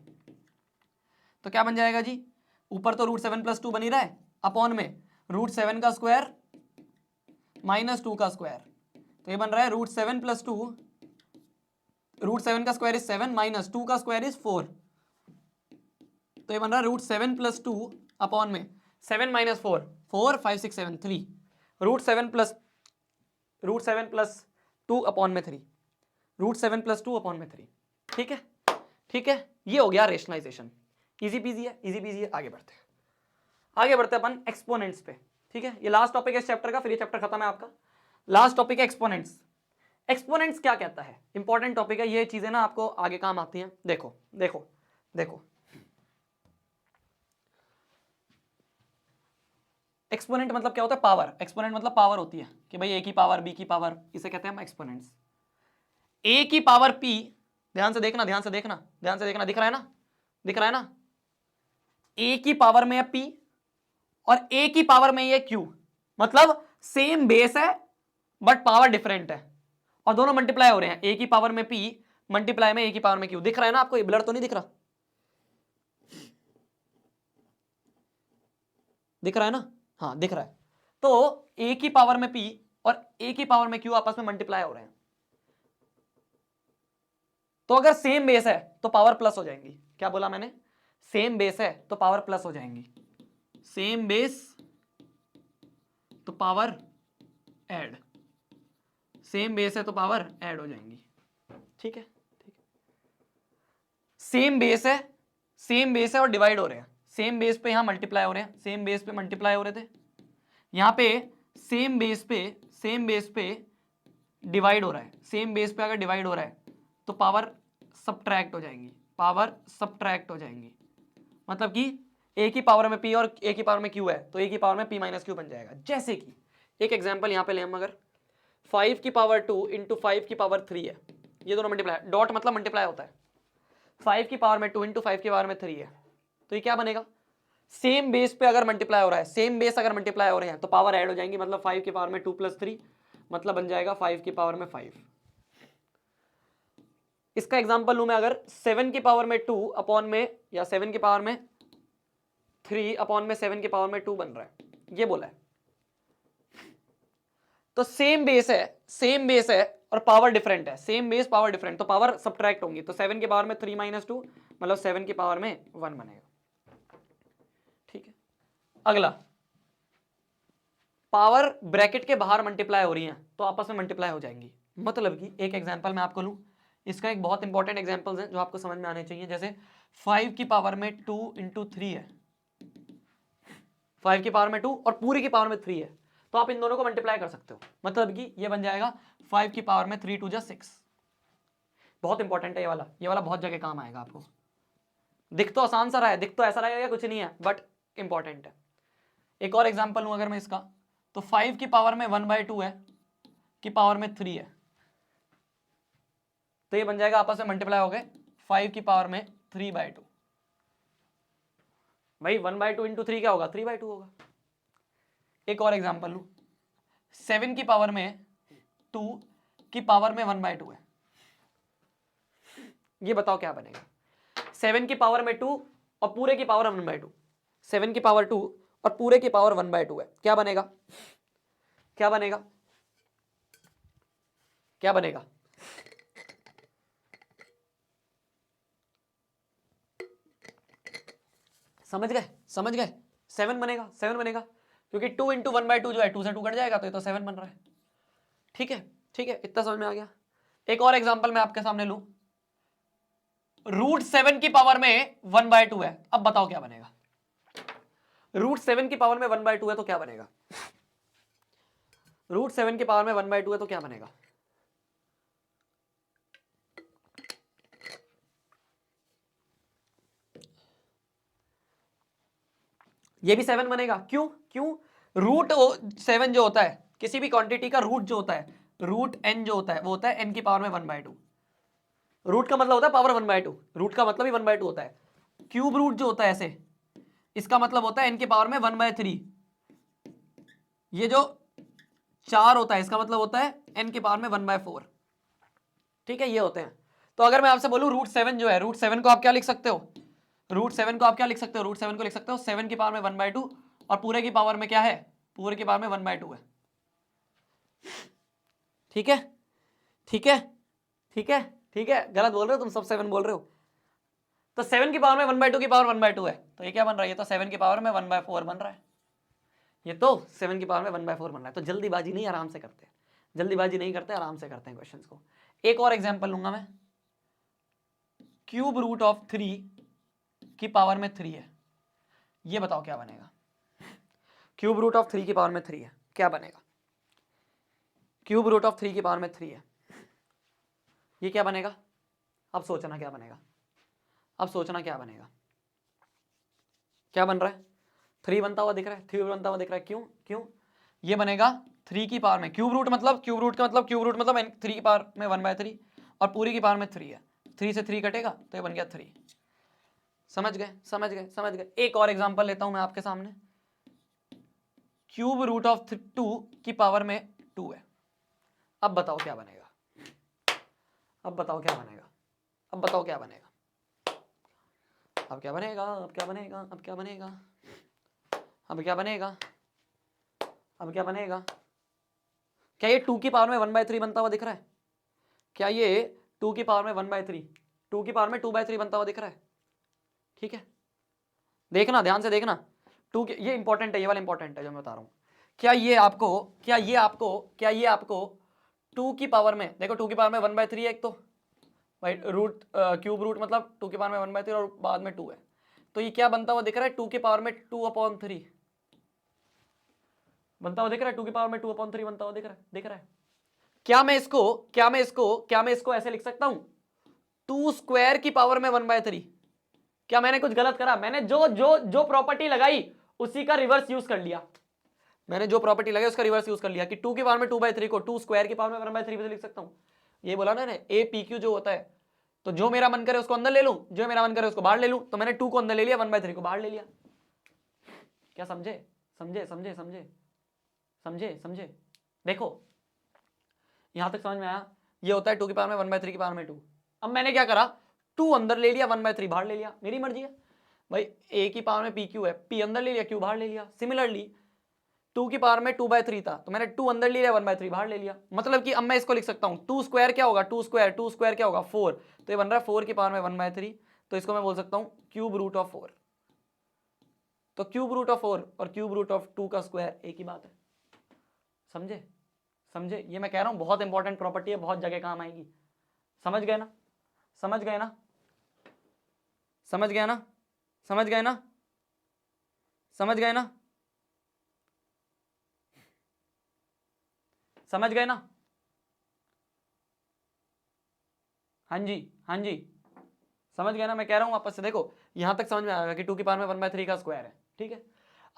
[SPEAKER 1] तो क्या बन जाएगा जी, ऊपर तो √7 + 2 बन ही रहा है, अपॉन में √7 का स्क्वायर -2 का स्क्वायर, तो ये बन रहा है √7 + 2, √7 का स्क्वायर इज 7 -2 का स्क्वायर इज 4, तो ये बन रहा है √7 + 2 अपॉन में 7 - 4, 4 5 6 7 3, √7 + 2 अपॉन में 3, √7 + 2 अपॉन में 3। ठीक है, ठीक है, ये हो गया रेशनलाइजेशन, इजी पीजी है, इजी पीजी है। आगे बढ़ते हैं, आगे बढ़ते हैं अपन एक्सपोनेंट्स पे। ठीक है, ये लास्ट टॉपिक है इस चैप्टर का, फिर ये चैप्टर खत्म है आपका। लास्ट टॉपिक है एक्सपोनेंट्स। एक्सपोनेंट्स क्या कहता है, इंपॉर्टेंट टॉपिक है, ये चीजें ना आपको आगे काम आती हैं। देखो देखो देखो, एक्सपोनेंट मतलब क्या होता है, पावर। एक्सपोनेंट मतलब पावर होती है कि भाई a की पावर b की पावर, इसे कहते हैं हम एक्सपोनेंट्स। a की पावर p, ध्यान से देखना, ध्यान से देखना, ध्यान से देखना, दिख रहा है ना, दिख रहा है ना, a की पावर में है p और a की पावर में ये q, मतलब सेम बेस है बट पावर डिफरेंट है, और दोनों मल्टीप्लाई हो रहे हैं, a की पावर में p मल्टीप्लाई में a की पावर में q। दिख रहा है ना आपको, ये ब्लर तो नहीं दिख रहा, दिख रहा है ना, हाँ दिख रहा है। तो a की पावर में p और a की पावर में q आपस में मल्टीप्लाई हो रहे हैं, तो अगर सेम बेस है तो पावर प्लस हो जाएंगी। क्या बोला मैंने, सेम बेस है तो पावर प्लस हो जाएंगी, सेम बेस तो पावर ऐड, सेम बेस है तो पावर ऐड हो जाएंगी। ठीक है, ठीक है, सेम बेस है, सेम बेस है और डिवाइड हो रहे हैं, सेम बेस पे यहां मल्टीप्लाई हो रहे हैं, सेम बेस पे मल्टीप्लाई हो रहे थे, यहां पे सेम बेस पे डिवाइड हो रहा है, सेम बेस पे अगर डिवाइड हो रहा है तो पावर सब्ट्रैक्ट हो जाएंगी, पावर सब्ट्रैक्ट हो जाएंगी। मतलब कि एक ही पावर में p और एक ही पावर में q है तो एक ही पावर में p माइनस क्यू बन जाएगा। जैसे कि एक एग्जांपल यहां पे ले हम, अगर 5 की पावर 2 इंटू 5 की पावर 3 है, ये दोनों मल्टीप्लाई, डॉट मतलब मल्टीप्लाई होता है, 5 की पावर में 2 इंटू 5 की पावर में 3 है, तो ये क्या बनेगा, सेम बेस पे अगर मल्टीप्लाई हो रहा है, सेम बेस अगर मल्टीप्लाई हो रहे हैं तो पावर ऐड हो जाएंगी, मतलब 5 की पावर में 2 प्लस 3 मतलब बन जाएगा 5 की पावर में 5। इसका एग्जांपल लूं मैं, अगर 7 की पावर में 2 अपॉन में, या 7 की पावर में 3 अपॉन में 7 की पावर में 2 बन रहा है, ये बोला है, तो सेम बेस है, सेम बेस है और पावर डिफरेंट है, सेम बेस पावर डिफरेंट, तो पावर सब्ट्रैक्ट होंगी, तो 7 की पावर में 3 माइनस 2 मतलब 7 की पावर में 1 बनेगा। ठीक है, अगला, पावर ब्रैकेट के बाहर मल्टीप्लाई हो रही हैं तो आपस में मल्टीप्लाई हो जाएंगी। मतलब कि एक एग्जांपल मैं आपको लूं, इसका एक बहुत इंपॉर्टेंट एग्जांपल्स है जो आपको समझ में आने चाहिए, जैसे 5 की पावर में 2 इंटू 3 है, 5 की पावर में 2 और पूरी की पावर में 3 है, तो आप इन दोनों को मल्टीप्लाई कर सकते हो, मतलब कि ये बन जाएगा 5 की पावर में 3 2 जा 6। बहुत इंपॉर्टेंट है ये वाला बहुत जगह काम आएगा आपको। दिख तो आसान सा रहा है, दिख तो ऐसा रहेगा कुछ नहीं है, बट इंपॉर्टेंट है। एक और एग्जांपल लूं अगर मैं इसका, तो 5 की पावर में 1/2 है की पावर में 3 है, तो ये बन जाएगा आपस में मल्टीप्लाई हो गए 5 की पावर में 3/2। भाई 1/2 इंटू 3 क्या होगा, 3/2 होगा। एक और एग्जांपल लूं, 7 की पावर में 2 की पावर में 1/2 है, ये बताओ क्या बनेगा। 7 की पावर में 2 और पूरे की पावर 1/2, 7 की पावर 2 और पूरे की पावर 1/2 है, क्या बनेगा, क्या बनेगा, क्या बनेगा, समझ गए, समझ गए, 7 बनेगा, 7 बनेगा, क्योंकि 2 इंटू 1/2 जो है 2 से 2 कट जाएगा तो ये तो 7 बन रहा है। ठीक है, ठीक है, इतना समझ में आ गया। एक और एग्जांपल मैं आपके सामने लूं, √7 की पावर में 1/2 है, अब बताओ क्या बनेगा। √7 की पावर में 1/2 है तो क्या बनेगा, √7 की पावर में 1/2 है तो क्या बनेगा, ये भी 7 बनेगा। क्यों, क्यों, √7 जो होता है किसी भी क्वांटिटी का रूट जो होता है, √n जो होता है वो होता है n की पावर में 1/2। रूट का मतलब होता है पावर 1/2, रूट का मतलब ही 1/2 होता है। क्यूब रूट जो होता है ऐसे, इसका मतलब होता है n की पावर में 1/3। ये जो 4 होता है इसका मतलब होता है n की पावर में 1/4। ठीक है, ये होते हैं। तो अगर मैं आपसे बोलूं √7 जो है, √7 को आप क्या लिख सकते हो, √7 को आप क्या लिख सकते हो, √7 को लिख सकते हो 7 की पावर में 1/2 और पूरे की पावर में क्या है, पूरे की पावर में 1/2 है। ठीक है, ठीक है, ठीक है, ठीक है, गलत बोल रहे हो तुम सब, 7 बोल रहे हो। तो 7 की पावर में 1/2 की पावर 1/2 है, तो ये क्या बन रहा है, ये तो 7 की पावर में 1/4 बन रहा है, ये तो 7 की पावर में 1/4 बन रहा है। तो जल्दीबाजी नहीं, आराम से करते हैं, जल्दीबाजी नहीं करते, आराम से करते हैं क्वेश्चंस को। एक और एग्जांपल लूंगा मैं, क्यूब रूट ऑफ 3 की पावर में 3 है, ये बताओ क्या बनेगा। क्यूब रूट ऑफ 3 की पावर में 3 है, क्या बनेगा, क्यूब रूट ऑफ 3 की पावर में 3 है, ये क्या बनेगा। अब सोचना क्या बनेगा, अब सोचना क्या बनेगा, क्या बन रहा है, 3 बनता हुआ दिख रहा है, 3 बनता हुआ दिख रहा है, क्यों, क्यों, ये बनेगा 3 की पावर में, क्यूब रूट मतलब, क्यूब रूट का मतलब, क्यूब रूट मतलब 3 की पावर में 1/3 और पूरी की पावर में 3 है, 3 से 3 कटेगा तो ये बन गया 3। समझ गए, समझ गए, समझ गए। एक और एग्जांपल लेता हूं मैं आपके सामने, क्यूब रूट ऑफ 2 की पावर में 2 है, अब बताओ क्या बनेगा, अब बताओ क्या बनेगा, अब बताओ क्या बनेगा, अब क्या बनेगा, अब क्या बनेगा, अब क्या बनेगा, अब क्या बनेगा, अब क्या बनेगा। क्या ये 2 की पावर में 1/3 बनता हुआ दिख रहा है, क्या ये 2 की पावर में 1/3, 2 की पावर में 2/3 बनता हुआ दिख रहा है। ठीक है, देखना, ध्यान से देखना, 2 के, ये इंपॉर्टेंट है, ये वाला इंपॉर्टेंट है जो मैं बता रहा हूं। क्या ये आपको, क्या ये आपको, क्या ये आपको टू की पावर में, देखो टू की पावर में 1/3 है एक तो भाई, रूट क्यूब रूट मतलब टू की पावर में 1/3 और बाद में 2 है, तो ये क्या बनता हुआ दिख रहा है, टू की पावर में 2/3 बनता हुआ दिख रहा है, टू की पावर में 2/3 बनता हुआ दिख रहा है। क्या मैं इसको ऐसे लिख सकता हूं, 2 स्क्वायर की पावर में 1/3? क्या मैंने कुछ गलत करा? मैंने जो जो जो प्रॉपर्टी लगाई उसी का रिवर्स यूज कर लिया, मैंने जो प्रॉपर्टी लगाई उसका रिवर्स यूज कर लिया कि 2 की पावर में 2/3 को 2 स्क्वायर की पावर में 1/3 से लिख सकता हूं। ये बोला ना ए पी क्यू जो होता है, तो जो मेरा मन करे उसको अंदर ले लूं, जो मेरा मन करे उसको बाहर ले लूं, तो मैंने 2 को अंदर ले लिया, 1/3 को बाहर ले लिया। क्या समझे? समझे समझे समझे समझे समझे? देखो यहां तक समझ में आया? ये होता है 2 की पावर में 1/3 की पावर में 2। अब मैंने क्या करा, 2 अंदर ले लिया, 1/3 बाहर ले लिया, मेरी मर्जी है भाई। ए की पावर में पी क्यू है, पी अंदर ले लिया, क्यू बाहर ले लिया। सिमिलरली 2 की पावर में 2/3 था, तो मैंने 2 अंदर ले लिया, 1/3 बाहर ले लिया। मतलब कि अब मैं इसको लिख सकता हूं 2 स्क्वायर क्या होगा, 2 स्क्वायर क्या होगा 4, तो ये बन रहा है 4 की पावर में 1/3, तो इसको मैं बोल सकता हूं क्यूब रूट ऑफ 4। तो क्यूब रूट ऑफ 4 और क्यूब रूट ऑफ 2 का स्क्वायर एक ही बात है। समझे समझे? ये मैं कह रहा हूं बहुत इंपॉर्टेंट प्रॉपर्टी है, बहुत जगह काम आएगी। समझ गए ना? समझ गए ना? समझ गए ना? समझ गए ना? समझ गए ना? समझ गए ना? हाँ जी हाँ जी, समझ गए ना? मैं कह रहा हूं वापस से, देखो यहां तक समझ में आएगा कि 2 की पावर में 1/3 का स्क्वायर है, ठीक है।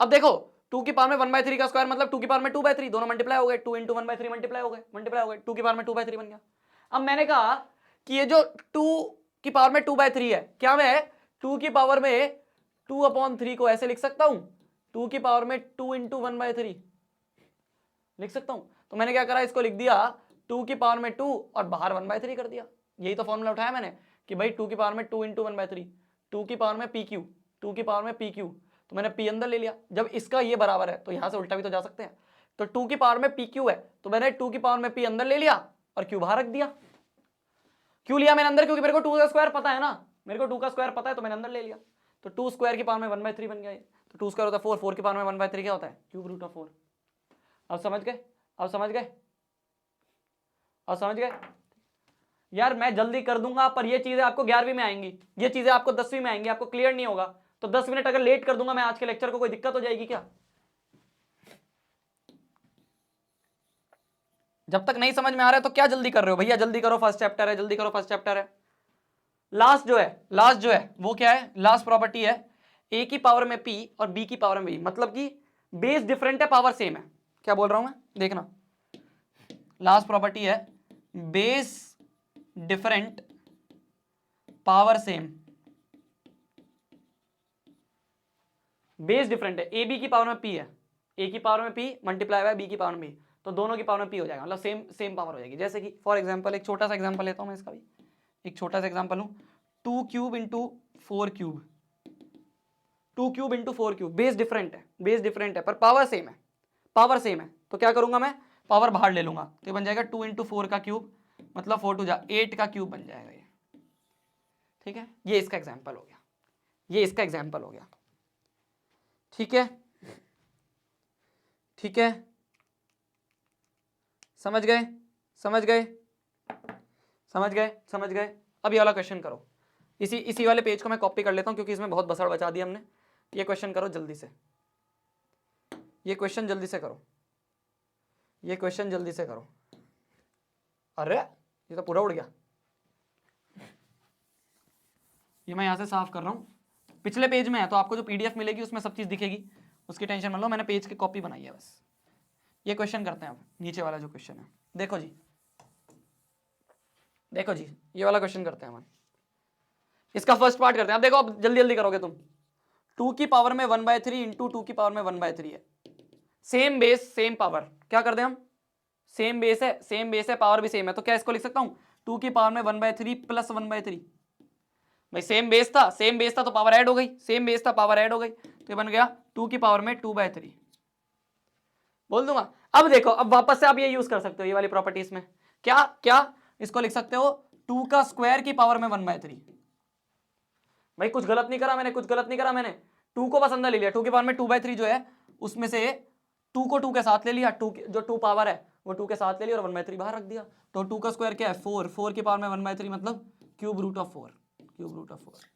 [SPEAKER 1] अब देखो 2 की पावर में 1/3 का स्क्वायर मतलब 2 की पावर में 2/3, दोनों मल्टीप्लाई हो गए, 2 × 1/3 मल्टीप्लाई हो गए, 2 की पावर में 2/3 बन गया। अब मैंने कहा कि ये जो 2 की पावर में 2/3 है, क्या मैं 2 की पावर में 2/3 को ऐसे लिख सकता हूं, 2 की पावर में 2 × 1/3 लिख सकता हूं। तो मैंने क्या करा, इसको लिख दिया 2 की पावर में 2 और बाहर 1/3 कर दिया। यही तो फॉर्मूला उठाया मैंने कि भाई 2 की पावर में 2 × 1/3, 2 की पावर में पी क्यू, 2 की पावर में पी क्यू, तो मैंने पी अंदर ले लिया। जब इसका ये बराबर है तो यहां से उल्टा भी तो जा सकते हैं, तो 2 की पावर में पी क्यू है, तो मैंने 2 की पावर में पी अंदर ले लिया और क्यू बाहर रख दिया। क्यों लिया मैंने अंदर? क्योंकि मेरे को 2 का स्क्वायर पता है ना, मेरे को 2 का स्क्वायर पता है, तो मैंने अंदर ले लिया। तो 2 स्क्वायर की पावर में 1/3 बन गया ये। तो 2 स्क्वायर होता है 4, 4 की पावर में 1/3 क्या होता है, क्यूब रूट ऑफ 4। अब समझ गए? अब समझ गए? अब समझ गए? यार मैं जल्दी कर दूंगा, पर ये चीजें आपको 11वीं में आएंगी, ये चीजें आपको 10वीं में आएंगी, आपको क्लियर नहीं होगा। तो 10 मिनट अगर लेट कर दूंगा मैं आज के लेक्चर को, कोई दिक्कत हो जाएगी क्या? जब तक नहीं समझ में आ रहा है तो क्या जल्दी कर रहे हो भैया? जल्दी करो, फर्स्ट चैप्टर है, जल्दी करो, फर्स्ट चैप्टर है। लास्ट जो है वो क्या है? लास्ट प्रॉपर्टी है ए की पावर में पी और बी की पावर में बी, मतलब कि बेस डिफरेंट है, पावर सेम है। क्या बोल रहा हूं मैं? देखना, लास्ट प्रॉपर्टी है base different power same. Base different है, ए बी की पावर में पी है, ए की पावर में पी मल्टीप्लाई हुआ है बी की पावर में बी, तो दोनों की पावर में पी हो जाएगा, मतलब सेम सेम पावर हो जाएगी। जैसे कि फॉर एग्जांपल एक छोटा सा एग्जांपल लेता हूं मैं इसका भी, एक छोटा सा एग्जांपल लूं, 2 cube into 4 cube, 2 cube into 4 cube, base different है, बेस डिफरेंट है पर पावर सेम है, पावर सेम है। तो क्या करूंगा मैं, पावर बाहर ले लूंगा, तो ये बन जाएगा 2 × 4 का क्यूब, मतलब 4 2 जा 8 का क्यूब बन जाएगा ये, ठीक है। ये इसका एग्जाम्पल हो गया, ये इसका एग्जाम्पल हो गया, ठीक है, ठीक है। समझ गए? समझ गए? समझ गए? समझ गए? अब ये वाला क्वेश्चन करो, इसी वाले पेज को मैं कॉपी कर लेता हूं क्योंकि इसमें बहुत बसड़ बचा दी हमने। ये क्वेश्चन करो जल्दी से, ये क्वेश्चन जल्दी से करो, ये क्वेश्चन जल्दी से करो। अरे ये तो पूरा उड़ गया, ये मैं यहां से साफ कर रहा हूं, पिछले पेज में है तो आपको जो पीडीएफ मिलेगी उसमें सब चीज दिखेगी, उसकी टेंशन मत लो, मैंने पेज की कॉपी बनाई है बस। ये क्वेश्चन करते हैं अब, नीचे वाला जो क्वेश्चन है, देखो जी, देखो जी, ये वाला क्वेश्चन करते हैं हम, इसका फर्स्ट पार्ट करते हैं। अब देखो, अब जल्दी जल्दी करोगे तुम। 2 की पावर में 1/3 इंटू 2 की पावर में 1/3 है, सेम बेस सेम पावर, क्या कर दें हम, सेम बेस है, सेम बेस है, पावर भी सेम है, तो क्या इसको लिख सकता हूं 2 की पावर में 1/3 प्लस 1/3। भाई सेम बेस था, सेम बेस था तो पावर ऐड हो गई, सेम बेस था पावर ऐड हो गई, तो ये बन गया 2 की पावर में 2/3 बोल दूंगा। अब देखो, अब वापस से आप ये यूज कर सकते हो, ये वाली प्रॉपर्टीज में क्या क्या इसको लिख सकते हो 2 का स्क्वायर की पावर में 1/3। भाई कुछ गलत नहीं करा मैंने, कुछ गलत नहीं करा मैंने, 2 को बस अंदर ले लिया, 2 की पावर में 2/3 जो है उसमें से 2 को 2 के साथ ले लिया, 2 जो 2 पावर है वो 2 के साथ ले लिया और 1/3 बाहर रख दिया। तो 2 का स्क्वायर क्या है 4, 4 की पावर में 1/3 मतलब cube root of 4, cube root of 4।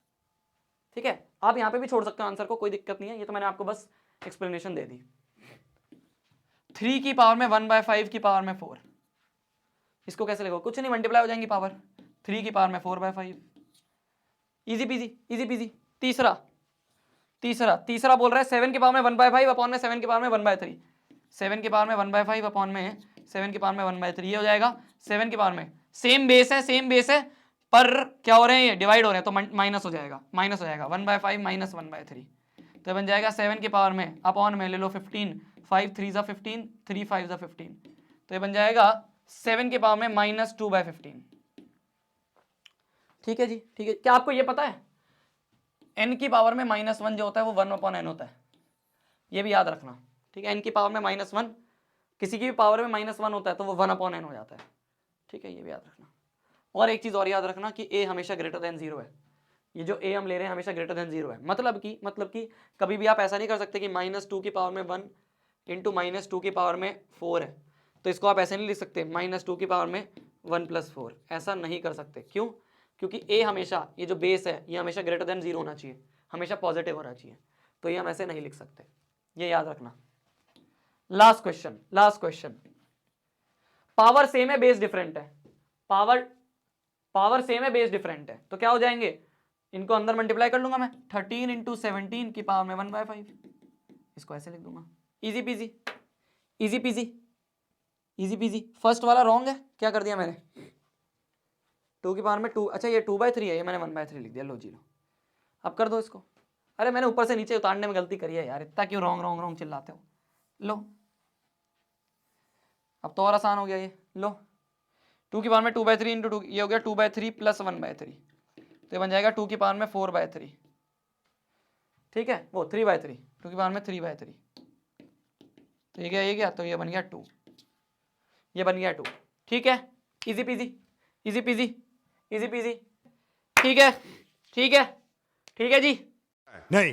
[SPEAKER 1] ठीक है, आप यहाँ पे भी छोड़ सकते हो आंसर को, कोई दिक्कत नहीं है, ये तो मैंने आपको बस एक्सप्लेनेशन दे दी। 3 की पावर में 1/5 की पावर में 4, इसको कैसे लिखो, कुछ नहीं मल्टीप्लाई हो जाएंगी पावर, 3 की पावर में 4/5, इजी पीजी इजी पीजी। तीसरा तीसरा तीसरा बोल रहा है 7 की पावर में 1/5 अपॉन में 7 की पावर में 1/3, 7 की पावर में 1/5 अपॉन में 7 की पावर में 1/3, ये हो जाएगा 7 की पावर में, सेम बेस है सेम बेस है, पर क्या हो रहे हैं ये डिवाइड हो रहे हैं, तो माइनस हो जाएगा 1/5 माइनस 1/3, तो बन जाएगा 7 की पावर में अपॉन में ले लो 15, 5 3 ज़ा 15, 3 5 ज़ा 15, तो ये बन जाएगा 7 की पावर में -2/15। ठीक है जी, ठीक है। क्या आपको ये पता है n की पावर में -1 जो होता है वो 1/n होता है, ये भी याद रखना। ठीक है, n की पावर में -1 किसी की भी पावर में -1 होता है तो वो 1/n हो जाता है। ठीक है, ये भी याद रखना। और एक चीज और याद रखना कि a हमेशा ग्रेटर देन 0 है, ये जो a हम ले रहे हैं हमेशा ग्रेटर देन 0 है, मतलब कि कभी भी आप ऐसा नहीं कर सकते कि -2 की पावर में 1 इंटू -2 की पावर में 4 है, तो इसको आप ऐसे नहीं लिख सकते -2 की पावर में 1 + 4, ऐसा नहीं कर सकते। क्यों? क्योंकि a हमेशा, ये जो बेस है ये हमेशा ग्रेटर देन 0 होना चाहिए, हमेशा पॉजिटिव होना चाहिए, तो ये हम ऐसे नहीं लिख सकते, ये याद रखना। लास्ट क्वेश्चन, पावर सेम है बेस डिफरेंट है, पावर सेम है बेस डिफरेंट है, तो क्या हो जाएंगे, इनको अंदर मल्टीप्लाई कर लूंगा मैं, 13 × 17 की पावर में 1/5, इसको ऐसे लिख दूंगा, easy peasy easy peasy easy PG. First वाला रॉन्ग है, क्या कर दिया मैंने, 2 की पावर में 2, अच्छा ये 2/3 है, ये मैंने 1/3 लिख दिया, लो जी लो, अब कर दो इसको। अरे मैंने ऊपर से नीचे उतारने में गलती करी है यार, इतना क्यों रॉन्ग चिल्लाते हो। लो अब तो और आसान हो गया ये, लो 2 की पावर में 2/3 इंटू 2, ये हो गया 2/3 + 1/3, तो ये बन जाएगा 2 की पावर में 4/3। ठीक है, वो 3/3, 2 की पावर में 3/3, तो ये गया तो ये बन गया 2, ये बन गया 2। ठीक है, easy peasy easy peasy easy PG. ठीक है जी,
[SPEAKER 2] नहीं